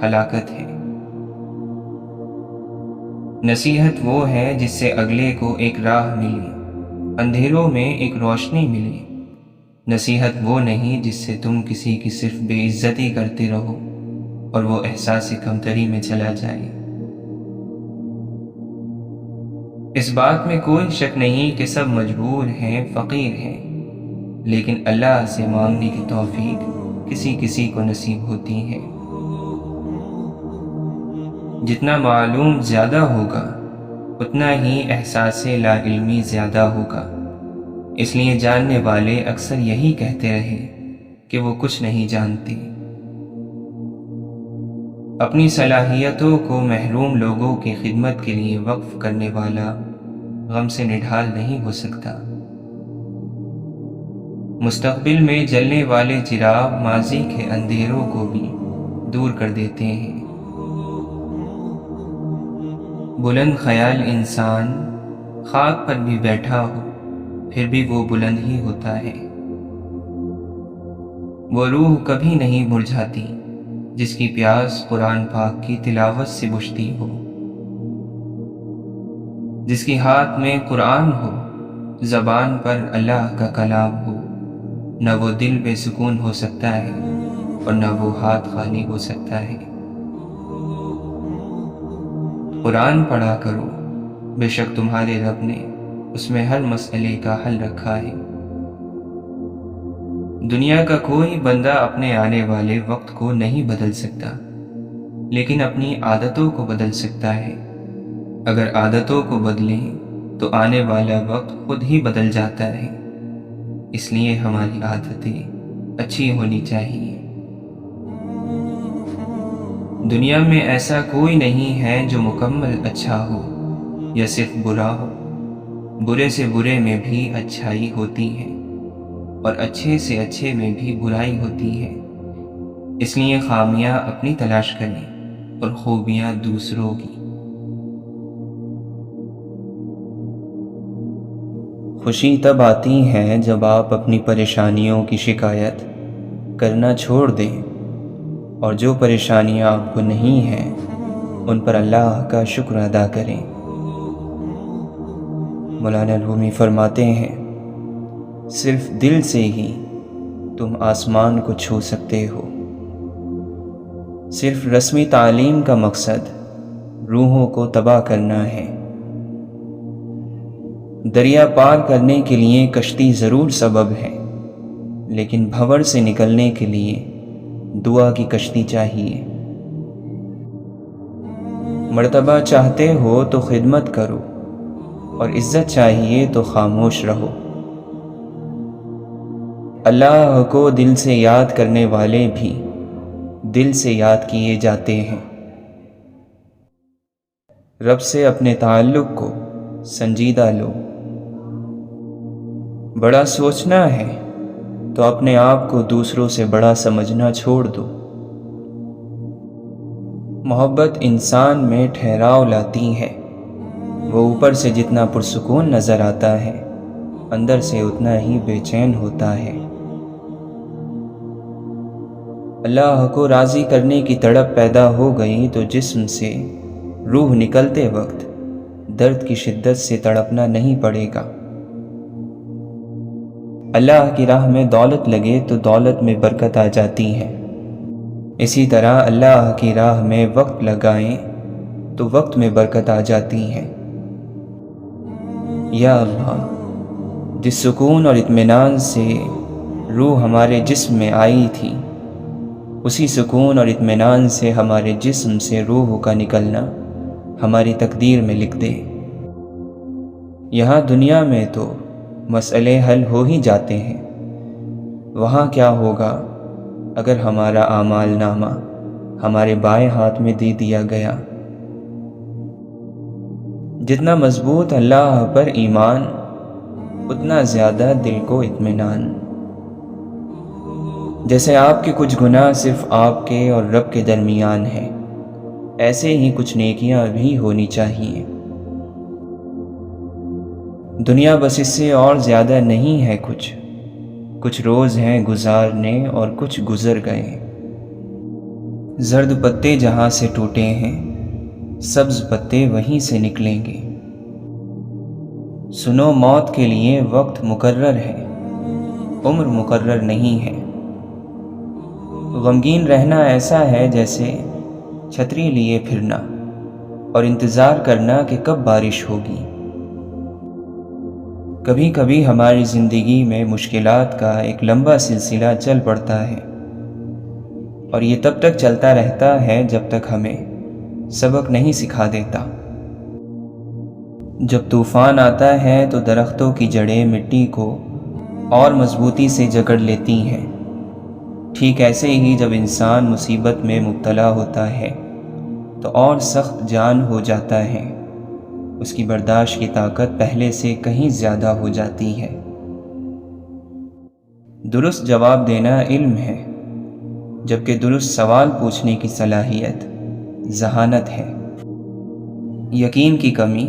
ہلاکت ہے۔ نصیحت وہ ہے جس سے اگلے کو ایک راہ ملے، اندھیروں میں ایک روشنی ملے۔ نصیحت وہ نہیں جس سے تم کسی کی صرف بے عزتی کرتے رہو اور وہ احساس کمتری میں چلا جائے۔ اس بات میں کوئی شک نہیں کہ سب مجبور ہیں، فقیر ہیں، لیکن اللہ سے مانگنے کی توفیق کسی کسی کو نصیب ہوتی ہے۔ جتنا معلوم زیادہ ہوگا اتنا ہی احساس لا علمی زیادہ ہوگا۔ اس لیے جاننے والے اکثر یہی کہتے رہے کہ وہ کچھ نہیں جانتے۔ اپنی صلاحیتوں کو محروم لوگوں کی خدمت کے لیے وقف کرنے والا غم سے نڈھال نہیں ہو سکتا۔ مستقبل میں جلنے والے چراغ ماضی کے اندھیروں کو بھی دور کر دیتے ہیں۔ بلند خیال انسان خاک پر بھی بیٹھا ہو پھر بھی وہ بلند ہی ہوتا ہے۔ وہ روح کبھی نہیں مرجھاتی جس کی پیاس قرآن پاک کی تلاوت سے بجھتی ہو۔ جس کے ہاتھ میں قرآن ہو، زبان پر اللہ کا کلام ہو، نہ وہ دل بے سکون ہو سکتا ہے اور نہ وہ ہاتھ خالی ہو سکتا ہے۔ قرآن پڑھا کرو، بے شک تمہارے رب نے اس میں ہر مسئلے کا حل رکھا ہے۔ دنیا کا کوئی بندہ اپنے آنے والے وقت کو نہیں بدل سکتا، لیکن اپنی عادتوں کو بدل سکتا ہے۔ اگر عادتوں کو بدلیں تو آنے والا وقت خود ہی بدل جاتا ہے۔ اس لیے ہماری عادتیں اچھی ہونی چاہیے۔ دنیا میں ایسا کوئی نہیں ہے جو مکمل اچھا ہو یا صرف برا ہو۔ برے سے برے میں بھی اچھائی ہوتی ہے اور اچھے سے اچھے میں بھی برائی ہوتی ہے۔ اس لیے خامیاں اپنی تلاش کریں اور خوبیاں دوسروں کی۔ خوشی تب آتی ہے جب آپ اپنی پریشانیوں کی شکایت کرنا چھوڑ دیں اور جو پریشانیاں آپ کو نہیں ہیں ان پر اللہ کا شکر ادا کریں۔ مولانا رومی فرماتے ہیں، صرف دل سے ہی تم آسمان کو چھو سکتے ہو۔ صرف رسمی تعلیم کا مقصد روحوں کو تباہ کرنا ہے۔ دریا پار کرنے کے لیے کشتی ضرور سبب ہے، لیکن بھنور سے نکلنے کے لیے دعا کی کشتی چاہیے۔ مرتبہ چاہتے ہو تو خدمت کرو اور عزت چاہیے تو خاموش رہو۔ اللہ کو دل سے یاد کرنے والے بھی دل سے یاد کیے جاتے ہیں۔ رب سے اپنے تعلق کو سنجیدہ لو۔ بڑا سوچنا ہے تو اپنے آپ کو دوسروں سے بڑا سمجھنا چھوڑ دو۔ محبت انسان میں ٹھہراؤ لاتی ہے۔ وہ اوپر سے جتنا پرسکون نظر آتا ہے، اندر سے اتنا ہی بے چین ہوتا ہے۔ اللہ کو راضی کرنے کی تڑپ پیدا ہو گئی تو جسم سے روح نکلتے وقت درد کی شدت سے تڑپنا نہیں پڑے گا۔ اللہ کی راہ میں دولت لگے تو دولت میں برکت آ جاتی ہے۔ اسی طرح اللہ کی راہ میں وقت لگائیں تو وقت میں برکت آ جاتی ہے۔ یا اللہ، جس سکون اور اطمینان سے روح ہمارے جسم میں آئی تھی، اسی سکون اور اطمینان سے ہمارے جسم سے روح کا نکلنا ہماری تقدیر میں لکھ دے۔ یہاں دنیا میں تو مسئلے حل ہو ہی جاتے ہیں، وہاں کیا ہوگا اگر ہمارا اعمال نامہ ہمارے بائیں ہاتھ میں دے دیا گیا؟ جتنا مضبوط اللہ پر ایمان، اتنا زیادہ دل کو اطمینان۔ جیسے آپ کے کچھ گناہ صرف آپ کے اور رب کے درمیان ہیں، ایسے ہی کچھ نیکیاں بھی ہونی چاہیے۔ دنیا بس اس سے اور زیادہ نہیں ہے، کچھ روز ہیں گزارنے اور کچھ گزر گئے۔ زرد پتے جہاں سے ٹوٹے ہیں، سبز پتے وہیں سے نکلیں گے۔ سنو، موت کے لیے وقت مقرر ہے، عمر مقرر نہیں ہے۔ غمگین رہنا ایسا ہے جیسے چھتری لیے پھرنا اور انتظار کرنا کہ کب بارش ہوگی۔ کبھی کبھی ہماری زندگی میں مشکلات کا ایک لمبا سلسلہ چل پڑتا ہے، اور یہ تب تک چلتا رہتا ہے جب تک ہمیں سبق نہیں سکھا دیتا۔ جب طوفان آتا ہے تو درختوں کی جڑیں مٹی کو اور مضبوطی سے جکڑ لیتی ہیں۔ ٹھیک ایسے ہی جب انسان مصیبت میں مبتلا ہوتا ہے تو اور سخت جان ہو جاتا ہے، اس کی برداشت کی طاقت پہلے سے کہیں زیادہ ہو جاتی ہے۔ درست جواب دینا علم ہے، جبکہ درست سوال پوچھنے کی صلاحیت ذہانت ہے۔ یقین کی کمی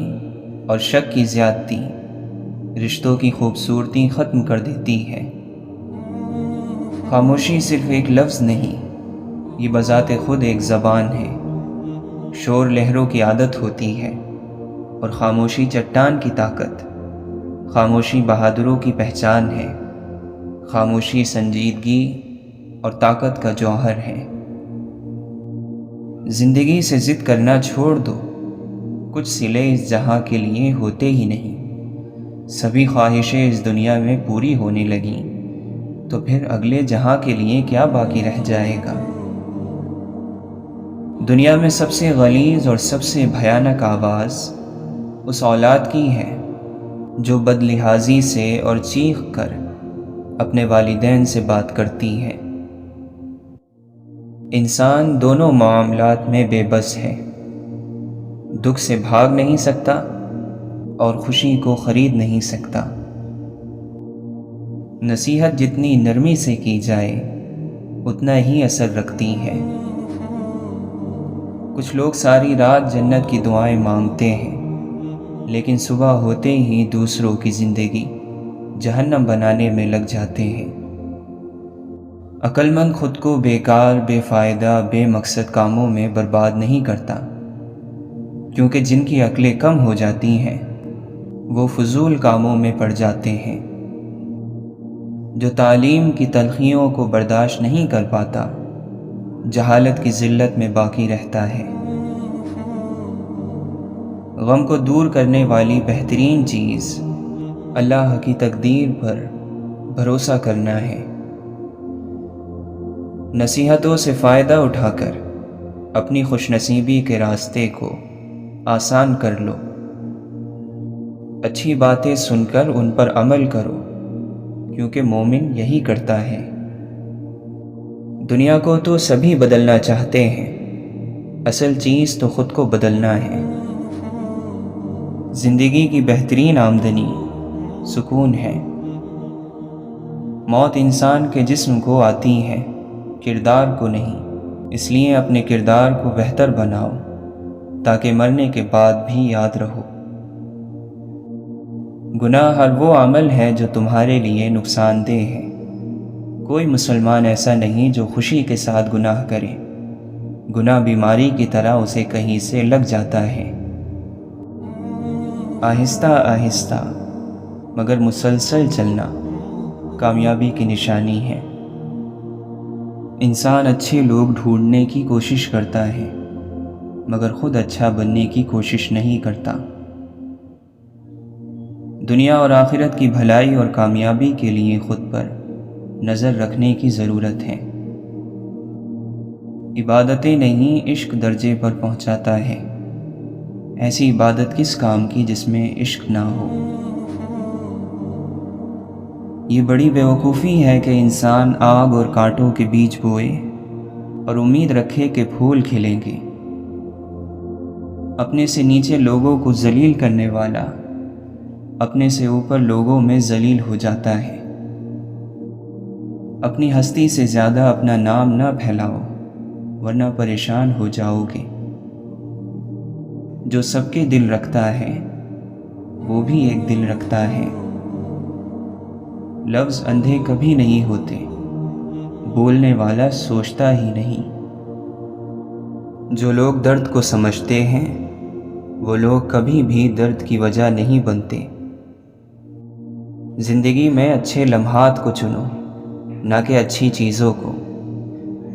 اور شک کی زیادتی رشتوں کی خوبصورتی ختم کر دیتی ہے۔ خاموشی صرف ایک لفظ نہیں، یہ بذات خود ایک زبان ہے۔ شور لہروں کی عادت ہوتی ہے اور خاموشی چٹان کی طاقت، خاموشی بہادروں کی پہچان ہے، خاموشی سنجیدگی اور طاقت کا جوہر ہے۔ زندگی سے ضد کرنا چھوڑ دو، کچھ صلے اس جہاں کے لیے ہوتے ہی نہیں۔ سبھی خواہشیں اس دنیا میں پوری ہونے لگیں تو پھر اگلے جہاں کے لیے کیا باقی رہ جائے گا؟ دنیا میں سب سے غلیظ اور سب سے بھیانک آواز اس اولاد کی ہے جو بد لحاظی سے اور چیخ کر اپنے والدین سے بات کرتی ہے۔ انسان دونوں معاملات میں بے بس ہے، دکھ سے بھاگ نہیں سکتا اور خوشی کو خرید نہیں سکتا۔ نصیحت جتنی نرمی سے کی جائے اتنا ہی اثر رکھتی ہے۔ کچھ لوگ ساری رات جنت کی دعائیں مانگتے ہیں لیکن صبح ہوتے ہی دوسروں کی زندگی جہنم بنانے میں لگ جاتے ہیں۔ عقل مند خود کو بیکار، بے فائدہ، بے مقصد کاموں میں برباد نہیں کرتا، کیونکہ جن کی عقلیں کم ہو جاتی ہیں وہ فضول کاموں میں پڑ جاتے ہیں۔ جو تعلیم کی تلخیوں کو برداشت نہیں کر پاتا جہالت کی ذلت میں باقی رہتا ہے۔ غم کو دور کرنے والی بہترین چیز اللہ کی تقدیر پر بھروسہ کرنا ہے۔ نصیحتوں سے فائدہ اٹھا کر اپنی خوش نصیبی کے راستے کو آسان کر لو۔ اچھی باتیں سن کر ان پر عمل کرو، کیونکہ مومن یہی کرتا ہے۔ دنیا کو تو سبھی بدلنا چاہتے ہیں، اصل چیز تو خود کو بدلنا ہے۔ زندگی کی بہترین آمدنی سکون ہے۔ موت انسان کے جسم کو آتی ہے، کردار کو نہیں، اس لیے اپنے کردار کو بہتر بناؤ تاکہ مرنے کے بعد بھی یاد رہو۔ گناہ ہر وہ عمل ہے جو تمہارے لیے نقصان دہ ہے۔ کوئی مسلمان ایسا نہیں جو خوشی کے ساتھ گناہ کرے، گناہ بیماری کی طرح اسے کہیں سے لگ جاتا ہے۔ آہستہ آہستہ مگر مسلسل چلنا کامیابی کی نشانی ہے۔ انسان اچھے لوگ ڈھونڈنے کی کوشش کرتا ہے مگر خود اچھا بننے کی کوشش نہیں کرتا۔ دنیا اور آخرت کی بھلائی اور کامیابی کے لیے خود پر نظر رکھنے کی ضرورت ہے۔ عبادتیں نہیں، عشق درجے پر پہنچاتا ہے۔ ایسی عبادت کس کام کی جس میں عشق نہ ہو؟ یہ بڑی بیوقوفی ہے کہ انسان آگ اور کانٹوں کے بیج بوئے اور امید رکھے کہ پھول کھلیں گے۔ اپنے سے نیچے لوگوں کو ذلیل کرنے والا اپنے سے اوپر لوگوں میں ذلیل ہو جاتا ہے۔ اپنی ہستی سے زیادہ اپنا نام نہ پھیلاؤ ورنہ پریشان ہو جاؤ گے۔ جو سب کے دل رکھتا ہے وہ بھی ایک دل رکھتا ہے۔ لفظ اندھے کبھی نہیں ہوتے، بولنے والا سوچتا ہی نہیں۔ جو لوگ درد کو سمجھتے ہیں وہ لوگ کبھی بھی درد کی وجہ نہیں بنتے۔ زندگی میں اچھے لمحات کو چنو نہ کہ اچھی چیزوں کو۔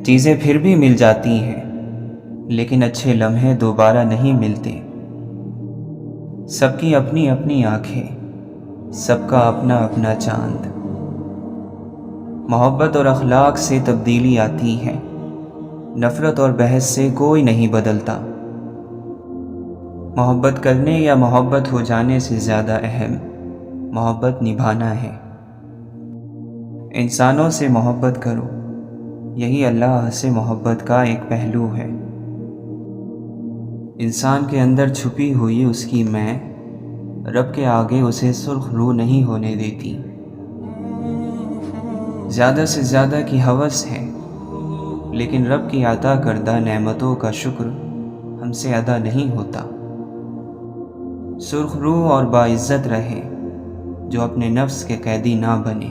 چیزیں پھر بھی مل جاتی ہیں لیکن اچھے لمحے دوبارہ نہیں ملتے۔ سب کی اپنی اپنی آنکھیں، سب کا اپنا اپنا چاند۔ محبت اور اخلاق سے تبدیلی آتی ہے، نفرت اور بحث سے کوئی نہیں بدلتا۔ محبت کرنے یا محبت ہو جانے سے زیادہ اہم محبت نبھانا ہے۔ انسانوں سے محبت کرو، یہی اللہ سے محبت کا ایک پہلو ہے۔ انسان کے اندر چھپی ہوئی اس کی میں رب کے آگے اسے سرخ رو نہیں ہونے دیتی۔ زیادہ سے زیادہ کی ہوس ہے لیکن رب کی عطا کردہ نعمتوں کا شکر ہم سے ادا نہیں ہوتا۔ سرخ رو اور باعزت رہے جو اپنے نفس کے قیدی نہ بنے۔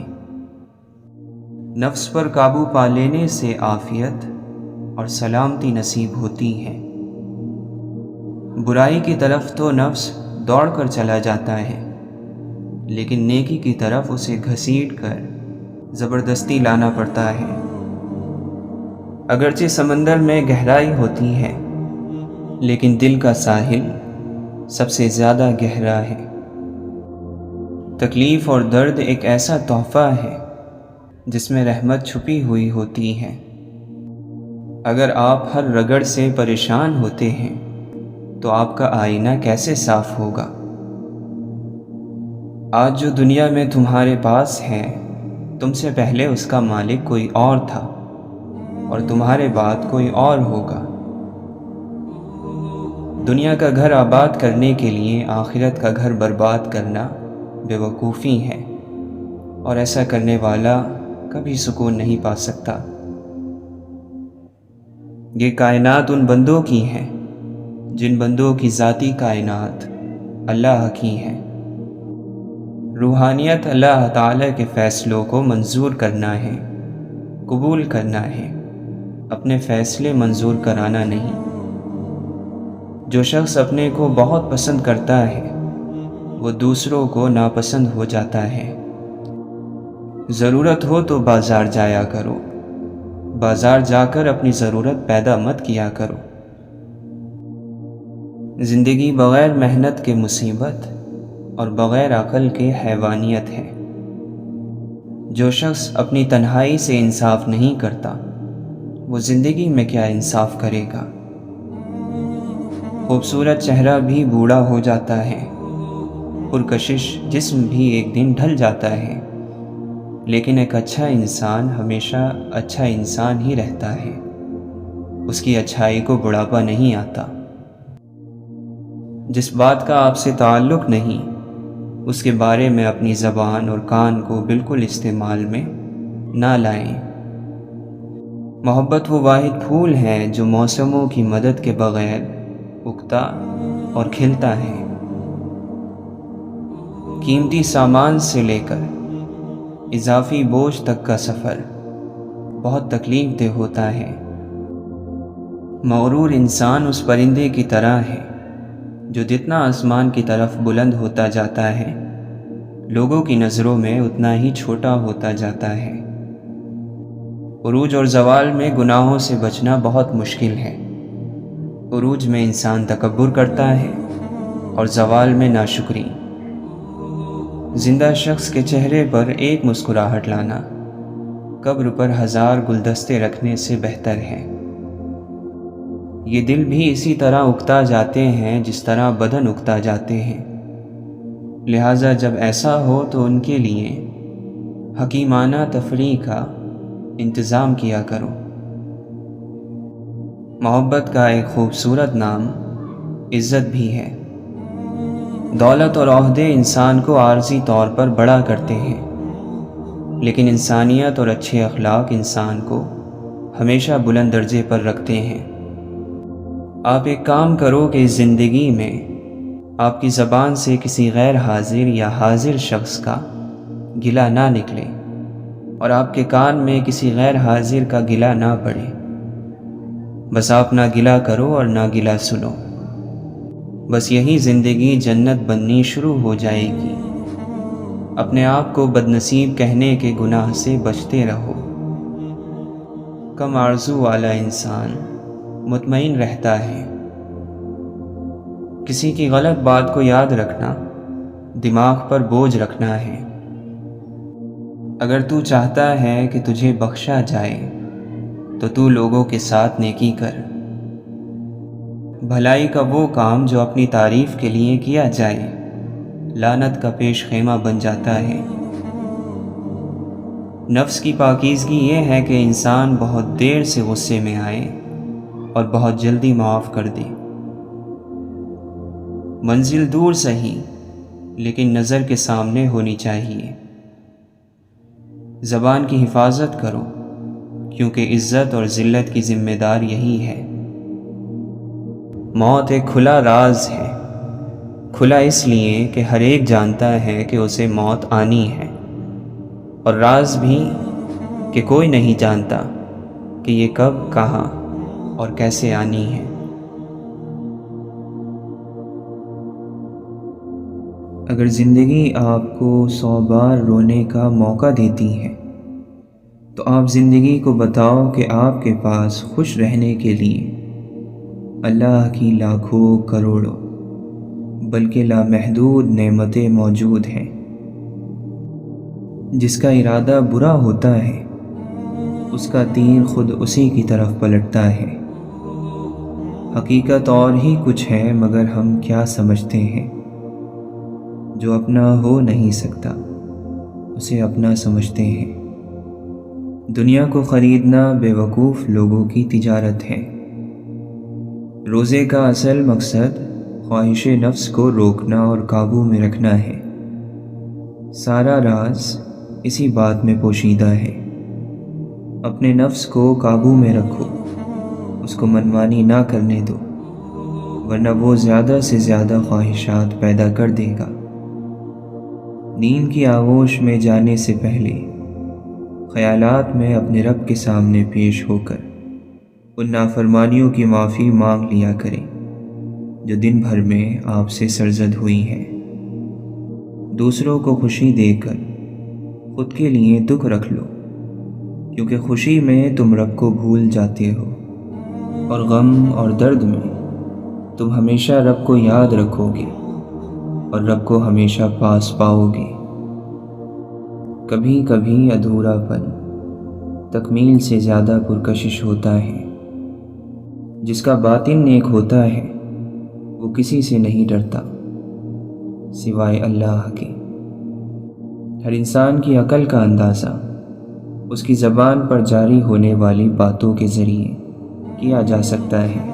نفس پر قابو پا لینے سے عافیت اور سلامتی نصیب ہوتی ہے۔ برائی کی طرف تو نفس دوڑ کر چلا جاتا ہے، لیکن نیکی کی طرف اسے گھسیٹ کر زبردستی لانا پڑتا ہے۔ اگرچہ سمندر میں گہرائی ہوتی ہے، لیکن دل کا ساحل سب سے زیادہ گہرا ہے۔ تکلیف اور درد ایک ایسا تحفہ ہے جس میں رحمت چھپی ہوئی ہوتی ہے۔ اگر آپ ہر رگڑ سے پریشان ہوتے ہیں تو آپ کا آئینہ کیسے صاف ہوگا؟ آج جو دنیا میں تمہارے پاس ہے، تم سے پہلے اس کا مالک کوئی اور تھا اور تمہارے بعد کوئی اور ہوگا۔ دنیا کا گھر آباد کرنے کے لیے آخرت کا گھر برباد کرنا بے وقوفی ہے، اور ایسا کرنے والا کبھی سکون نہیں پا سکتا۔ یہ کائنات ان بندوں کی ہے جن بندوں کی ذاتی کائنات اللہ کی ہے۔ روحانیت اللہ تعالیٰ کے فیصلوں کو منظور کرنا ہے، قبول کرنا ہے، اپنے فیصلے منظور کرانا نہیں۔ جو شخص اپنے کو بہت پسند کرتا ہے وہ دوسروں کو ناپسند ہو جاتا ہے۔ ضرورت ہو تو بازار جایا کرو، بازار جا کر اپنی ضرورت پیدا مت کیا کرو۔ زندگی بغیر محنت کے مصیبت اور بغیر عقل کے حیوانیت ہے۔ جو شخص اپنی تنہائی سے انصاف نہیں کرتا وہ زندگی میں کیا انصاف کرے گا؟ خوبصورت چہرہ بھی بوڑھا ہو جاتا ہے، پرکشش جسم بھی ایک دن ڈھل جاتا ہے، لیکن ایک اچھا انسان ہمیشہ اچھا انسان ہی رہتا ہے۔ اس کی اچھائی کو بڑھاپا نہیں آتا۔ جس بات کا آپ سے تعلق نہیں، اس کے بارے میں اپنی زبان اور کان کو بالکل استعمال میں نہ لائیں۔ محبت وہ واحد پھول ہے جو موسموں کی مدد کے بغیر اگتا اور کھلتا ہے۔ قیمتی سامان سے لے کر اضافی بوجھ تک کا سفر بہت تکلیف دہ ہوتا ہے۔ مغرور انسان اس پرندے کی طرح ہے جو جتنا آسمان کی طرف بلند ہوتا جاتا ہے، لوگوں کی نظروں میں اتنا ہی چھوٹا ہوتا جاتا ہے۔ عروج اور زوال میں گناہوں سے بچنا بہت مشکل ہے۔ عروج میں انسان تکبر کرتا ہے اور زوال میں ناشکری۔ زندہ شخص کے چہرے پر ایک مسکراہٹ لانا قبر پر 1000 گلدستے رکھنے سے بہتر ہے۔ یہ دل بھی اسی طرح اگتا جاتے ہیں جس طرح بدن اگتا جاتے ہیں، لہٰذا جب ایسا ہو تو ان کے لیے حکیمانہ تفریح کا انتظام کیا کرو۔ محبت کا ایک خوبصورت نام عزت بھی ہے۔ دولت اور عہدے انسان کو عارضی طور پر بڑا کرتے ہیں، لیکن انسانیت اور اچھے اخلاق انسان کو ہمیشہ بلند درجے پر رکھتے ہیں۔ آپ ایک کام کرو کہ اس زندگی میں آپ کی زبان سے کسی غیر حاضر یا حاضر شخص کا گلہ نہ نکلے، اور آپ کے کان میں کسی غیر حاضر کا گلہ نہ پڑے۔ بس آپ نہ گلہ کرو اور نہ گلہ سنو، بس یہی زندگی جنت بننی شروع ہو جائے گی۔ اپنے آپ کو بدنصیب کہنے کے گناہ سے بچتے رہو۔ کم آرزو والا انسان مطمئن رہتا ہے۔ کسی کی غلط بات کو یاد رکھنا دماغ پر بوجھ رکھنا ہے۔ اگر تو چاہتا ہے کہ تجھے بخشا جائے تو تو لوگوں کے ساتھ نیکی کر۔ بھلائی کا وہ کام جو اپنی تعریف کے لیے کیا جائے لعنت کا پیش خیمہ بن جاتا ہے۔ نفس کی پاکیزگی یہ ہے کہ انسان بہت دیر سے غصے میں آئے اور بہت جلدی معاف کر دے۔ منزل دور سہی لیکن نظر کے سامنے ہونی چاہیے۔ زبان کی حفاظت کرو کیونکہ عزت اور ذلت کی ذمہ دار یہی ہے۔ موت ایک کھلا راز ہے، کھلا اس لیے کہ ہر ایک جانتا ہے کہ اسے موت آنی ہے، اور راز بھی کہ کوئی نہیں جانتا کہ یہ کب، کہاں اور کیسے آنی ہے۔ اگر زندگی آپ کو 100 بار رونے کا موقع دیتی ہے تو آپ زندگی کو بتاؤ کہ آپ کے پاس خوش رہنے کے لیے اللہ کی لاکھوں کروڑوں بلکہ لامحدود نعمتیں موجود ہیں۔ جس کا ارادہ برا ہوتا ہے اس کا تیر خود اسی کی طرف پلٹتا ہے۔ حقیقت اور ہی کچھ ہے مگر ہم کیا سمجھتے ہیں۔ جو اپنا ہو نہیں سکتا اسے اپنا سمجھتے ہیں۔ دنیا کو خریدنا بے وقوف لوگوں کی تجارت ہے۔ روزے کا اصل مقصد خواہش نفس کو روکنا اور قابو میں رکھنا ہے۔ سارا راز اسی بات میں پوشیدہ ہے۔ اپنے نفس کو قابو میں رکھو، اس کو منمانی نہ کرنے دو، ورنہ وہ زیادہ سے زیادہ خواہشات پیدا کر دے گا۔ نیند کی آغوش میں جانے سے پہلے خیالات میں اپنے رب کے سامنے پیش ہو کر ان نافرمانیوں کی معافی مانگ لیا کریں جو دن بھر میں آپ سے سرزد ہوئی ہیں۔ دوسروں کو خوشی دے کر خود کے لیے دکھ رکھ لو، کیونکہ خوشی میں تم رب کو بھول جاتے ہو اور غم اور درد میں تم ہمیشہ رب کو یاد رکھو گے اور رب کو ہمیشہ پاس پاؤ گے۔ کبھی کبھی ادھورا پن تکمیل سے زیادہ پرکشش ہوتا ہے۔ جس کا باطن نیک ہوتا ہے وہ کسی سے نہیں ڈرتا سوائے اللہ کے۔ ہر انسان کی عقل کا اندازہ اس کی زبان پر جاری ہونے والی باتوں کے ذریعے کیا جا سکتا ہے۔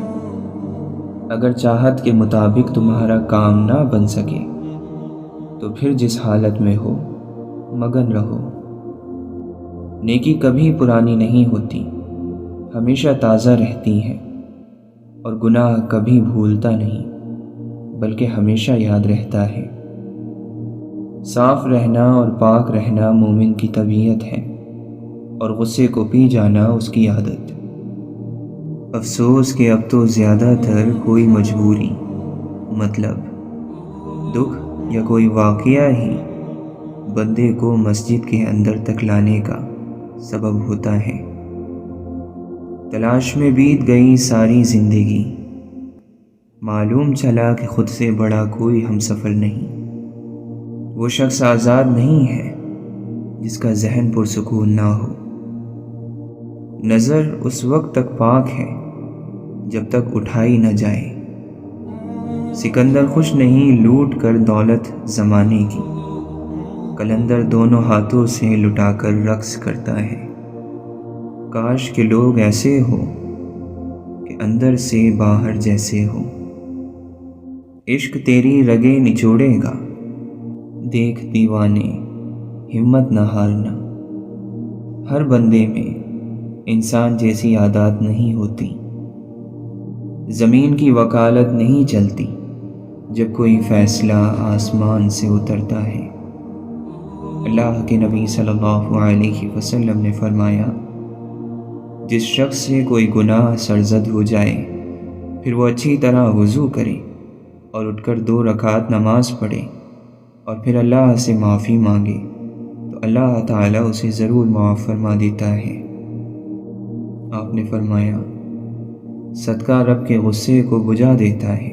اگر چاہت کے مطابق تمہارا کام نہ بن سکے تو پھر جس حالت میں ہو مگن رہو۔ نیکی کبھی پرانی نہیں ہوتی، ہمیشہ تازہ رہتی ہے، اور گناہ کبھی بھولتا نہیں بلکہ ہمیشہ یاد رہتا ہے۔ صاف رہنا اور پاک رہنا مومن کی طبیعت ہے اور غصے کو پی جانا اس کی عادت۔ افسوس کہ اب تو زیادہ تر کوئی مجبوری، مطلب دکھ یا کوئی واقعہ ہی بندے کو مسجد کے اندر تک لانے کا سبب ہوتا ہے۔ تلاش میں بیت گئی ساری زندگی، معلوم چلا کہ خود سے بڑا کوئی ہم سفر نہیں۔ وہ شخص آزاد نہیں ہے جس کا ذہن پرسکون نہ ہو۔ نظر اس وقت تک پاک ہے جب تک اٹھائی نہ جائے۔ سکندر خوش نہیں لوٹ کر دولت زمانے کی، قلندر دونوں ہاتھوں سے لٹا کر رقص کرتا ہے۔ کاش کہ لوگ ایسے ہو کہ اندر سے باہر جیسے ہو۔ عشق تیری رگیں نچوڑے گا، دیکھ دیوانے ہمت نہ ہارنا۔ ہر بندے میں انسان جیسی عادات نہیں ہوتی۔ زمین کی وکالت نہیں چلتی جب کوئی فیصلہ آسمان سے اترتا ہے۔ اللہ کے نبی صلی اللہ علیہ وسلم نے فرمایا، جس شخص سے کوئی گناہ سرزد ہو جائے پھر وہ اچھی طرح وضو کرے اور اٹھ کر 2 رکعت نماز پڑھے اور پھر اللہ سے معافی مانگے تو اللہ تعالیٰ اسے ضرور معاف فرما دیتا ہے۔ آپ نے فرمایا، صدقہ رب کے غصے کو بجھا دیتا ہے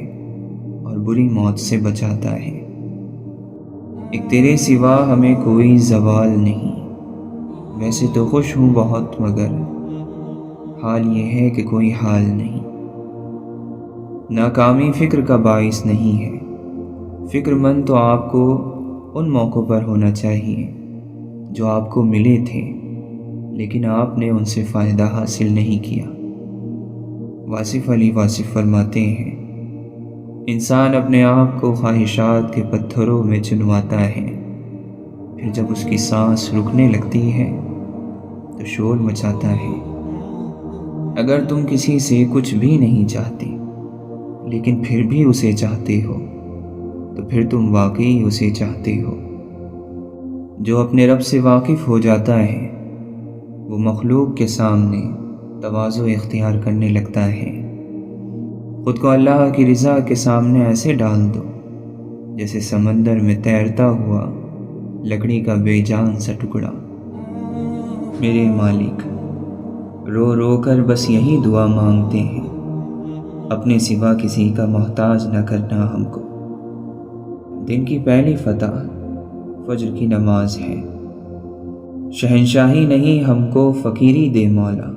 اور بری موت سے بچاتا ہے۔ ایک تیرے سوا ہمیں کوئی زوال نہیں، ویسے تو خوش ہوں بہت مگر حال یہ ہے کہ کوئی حال نہیں۔ ناکامی فکر کا باعث نہیں ہے، فکر مند تو آپ کو ان موقعوں پر ہونا چاہیے جو آپ کو ملے تھے لیکن آپ نے ان سے فائدہ حاصل نہیں کیا۔ واصف علی واصف فرماتے ہیں، انسان اپنے آپ کو خواہشات کے پتھروں میں چنواتا ہے، پھر جب اس کی سانس رکنے لگتی ہے تو شور مچاتا ہے۔ اگر تم کسی سے کچھ بھی نہیں چاہتے لیکن پھر بھی اسے چاہتے ہو تو پھر تم واقعی اسے چاہتے ہو۔ جو اپنے رب سے واقف ہو جاتا ہے وہ مخلوق کے سامنے تواضع اختیار کرنے لگتا ہے۔ خود کو اللہ کی رضا کے سامنے ایسے ڈال دو جیسے سمندر میں تیرتا ہوا لکڑی کا بے جان سا ٹکڑا۔ میرے مالک، رو رو کر بس یہی دعا مانگتے ہیں، اپنے سوا کسی کا محتاج نہ کرنا ہم کو۔ دن کی پہلی فتح فجر کی نماز ہے۔ شہنشاہی نہیں ہم کو فقیری دے مولا،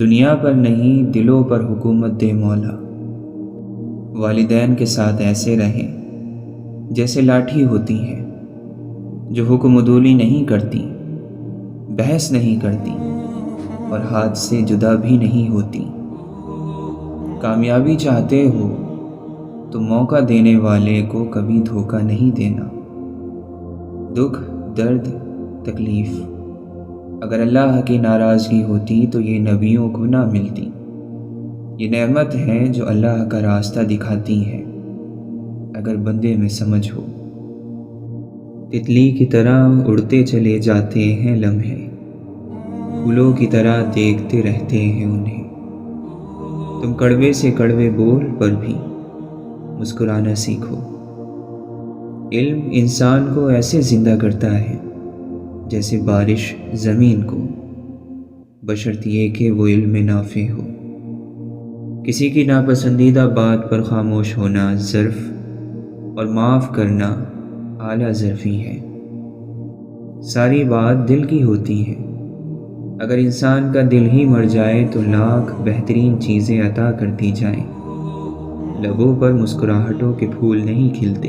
دنیا پر نہیں دلوں پر حکومت دے مولا۔ والدین کے ساتھ ایسے رہیں جیسے لاٹھی ہوتی ہے، جو حکم عدولی نہیں کرتی، بحث نہیں کرتی اور ہاتھ سے جدا بھی نہیں ہوتی۔ کامیابی چاہتے ہو تو موقع دینے والے کو کبھی دھوکہ نہیں دینا۔ دکھ، درد، تکلیف اگر اللہ کی ناراضگی ہوتی تو یہ نبیوں کو نہ ملتی۔ یہ نعمت ہے جو اللہ کا راستہ دکھاتی ہے، اگر بندے میں سمجھ ہو۔ تتلی کی طرح اڑتے چلے جاتے ہیں لمحے، پھولوں کی طرح دیکھتے رہتے ہیں انہیں۔ تم کڑوے سے کڑوے بول پر بھی مسکرانا سیکھو۔ علم انسان کو ایسے زندہ کرتا ہے جیسے بارش زمین کو، بشرط یہ کہ وہ علم نافع ہو۔ کسی کی ناپسندیدہ بات پر خاموش ہونا ظرف اور معاف کرنا اعلیٰ ظرفی ہے۔ ساری بات دل کی ہوتی ہے۔ اگر انسان کا دل ہی مر جائے تو لاکھ بہترین چیزیں عطا کر دی جائیں، لبوں پر مسکراہٹوں کے پھول نہیں کھلتے۔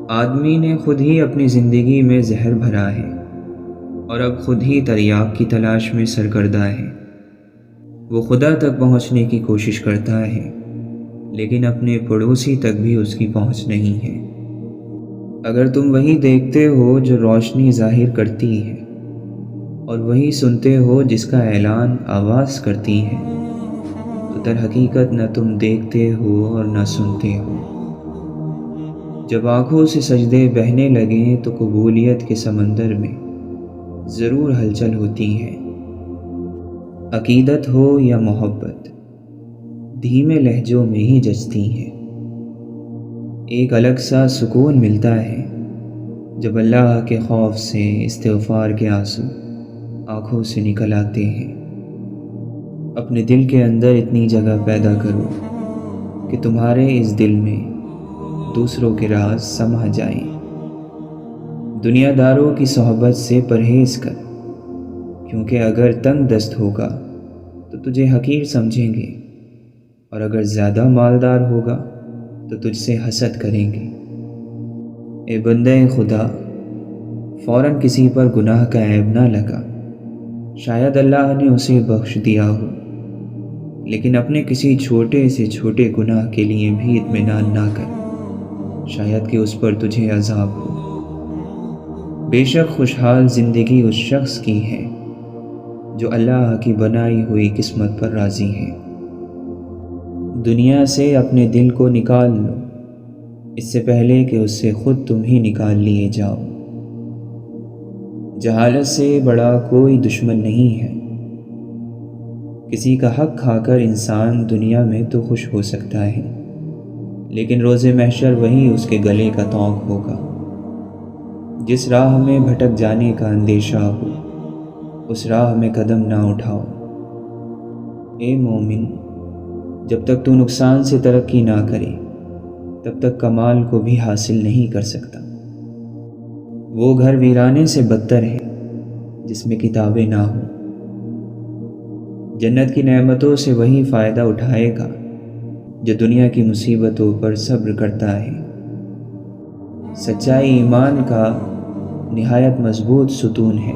آدمی نے خود ہی اپنی زندگی میں زہر بھرا ہے اور اب خود ہی تریاق کی تلاش میں سرگردہ ہے۔ وہ خدا تک پہنچنے کی کوشش کرتا ہے، لیکن اپنے پڑوسی تک بھی اس کی پہنچ نہیں ہے۔ اگر تم وہی دیکھتے ہو جو روشنی ظاہر کرتی ہے اور وہی سنتے ہو جس کا اعلان آواز کرتی ہے، تو در حقیقت نہ تم دیکھتے ہو اور نہ سنتے ہو۔ جب آنکھوں سے سجدے بہنے لگیں تو قبولیت کے سمندر میں ضرور ہلچل ہوتی ہے۔ عقیدت ہو یا محبت، دھیمے لہجوں میں ہی جچتی ہیں۔ ایک الگ سا سکون ملتا ہے جب اللہ کے خوف سے استغفار کے آنسو آنکھوں سے نکل آتے ہیں۔ اپنے دل کے اندر اتنی جگہ پیدا کرو کہ تمہارے اس دل میں دوسروں کے راز سما جائیں۔ دنیا داروں کی صحبت سے پرہیز کر، کیونکہ اگر تنگ دست ہوگا تو تجھے حقیر سمجھیں گے، اور اگر زیادہ مالدار ہوگا تو تجھ سے حسد کریں گے۔ اے بندہ خدا، فوراً کسی پر گناہ کا عیب نہ لگا، شاید اللہ نے اسے بخش دیا ہو، لیکن اپنے کسی چھوٹے سے چھوٹے گناہ کے لیے بھی اطمینان نہ کر، شاید کہ اس پر تجھے عذاب ہو۔ بے شک خوشحال زندگی اس شخص کی ہے جو اللہ کی بنائی ہوئی قسمت پر راضی ہے۔ دنیا سے اپنے دل کو نکال لو، اس سے پہلے کہ اس سے خود تم ہی نکال لیے جاؤ۔ جہالت سے بڑا کوئی دشمن نہیں ہے۔ کسی کا حق کھا کر انسان دنیا میں تو خوش ہو سکتا ہے، لیکن روز محشر وہی اس کے گلے کا طوق ہوگا۔ جس راہ میں بھٹک جانے کا اندیشہ ہو، اس راہ میں قدم نہ اٹھاؤ۔ اے مومن، جب تک تو نقصان سے ترقی نہ کرے تب تک کمال کو بھی حاصل نہیں کر سکتا۔ وہ گھر ویرانے سے بدتر ہے جس میں کتابیں نہ ہوں۔ جنت کی نعمتوں سے وہی فائدہ اٹھائے گا جو دنیا کی مصیبتوں پر صبر کرتا ہے۔ سچائی ایمان کا نہایت مضبوط ستون ہے۔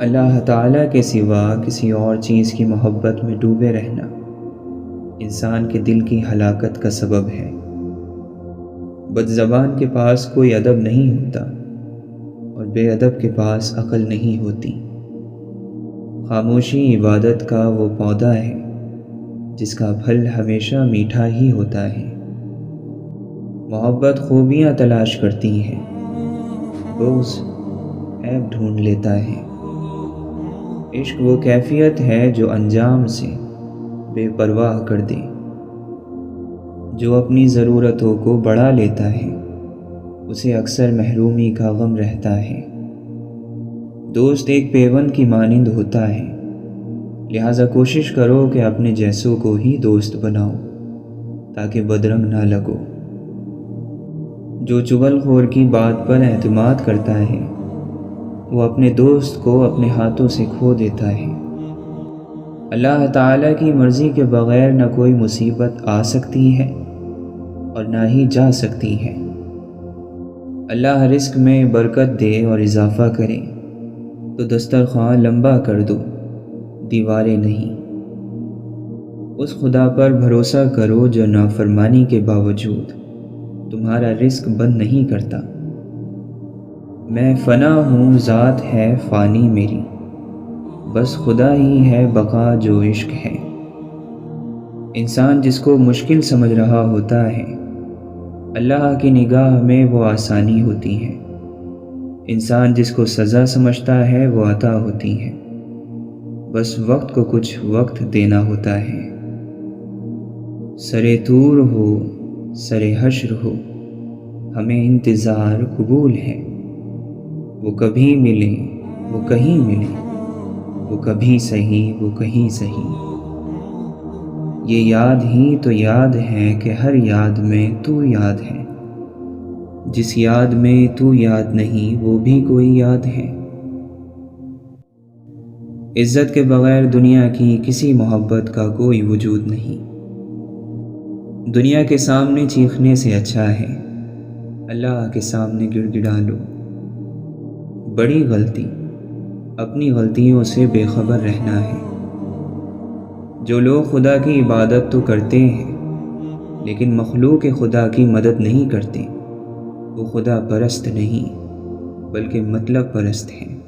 اللہ تعالیٰ کے سوا کسی اور چیز کی محبت میں ڈوبے رہنا انسان کے دل کی ہلاکت کا سبب ہے۔ بد زبان کے پاس کوئی ادب نہیں ہوتا اور بے ادب کے پاس عقل نہیں ہوتی۔ خاموشی عبادت کا وہ پودا ہے جس کا پھل ہمیشہ میٹھا ہی ہوتا ہے۔ محبت خوبیاں تلاش کرتی ہے، بغض عیب ڈھونڈ لیتا ہے۔ عشق وہ کیفیت ہے جو انجام سے بے پرواہ کر دے۔ جو اپنی ضرورتوں کو بڑھا لیتا ہے اسے اکثر محرومی کا غم رہتا ہے۔ دوست ایک پیوند کی مانند ہوتا ہے، لہٰذا کوشش کرو کہ اپنے جیسوں کو ہی دوست بناؤ تاکہ بدرنگ نہ لگو۔ جو چغل خور کی بات پر اعتماد کرتا ہے وہ اپنے دوست کو اپنے ہاتھوں سے کھو دیتا ہے۔ اللہ تعالیٰ کی مرضی کے بغیر نہ کوئی مصیبت آ سکتی ہے اور نہ ہی جا سکتی ہے۔ اللہ رزق میں برکت دے اور اضافہ کرے تو دسترخوان لمبا کر دو، دیواریں نہیں۔ اس خدا پر بھروسہ کرو جو نافرمانی کے باوجود تمہارا رزق بند نہیں کرتا۔ میں فنا ہوں، ذات ہے فانی میری، بس خدا ہی ہے بقا جو عشق ہے۔ انسان جس کو مشکل سمجھ رہا ہوتا ہے اللہ کی نگاہ میں وہ آسانی ہوتی ہے۔ انسان جس کو سزا سمجھتا ہے وہ عطا ہوتی ہے، بس وقت کو کچھ وقت دینا ہوتا ہے۔ سرے طور ہو سرے حشر ہو ہمیں انتظار قبول ہے، وہ کبھی ملے وہ کہیں ملے، وہ کبھی سہی وہ کہیں سہی۔ یہ یاد ہی تو یاد ہے کہ ہر یاد میں تو یاد ہے، جس یاد میں تو یاد نہیں وہ بھی کوئی یاد ہے۔ عزت کے بغیر دنیا کی کسی محبت کا کوئی وجود نہیں۔ دنیا کے سامنے چیخنے سے اچھا ہے اللہ کے سامنے گڑ گڑا لو۔ بڑی غلطی اپنی غلطیوں سے بے خبر رہنا ہے۔ جو لوگ خدا کی عبادت تو کرتے ہیں لیکن مخلوق خدا کی مدد نہیں کرتے وہ خدا پرست نہیں بلکہ مطلب پرست ہیں۔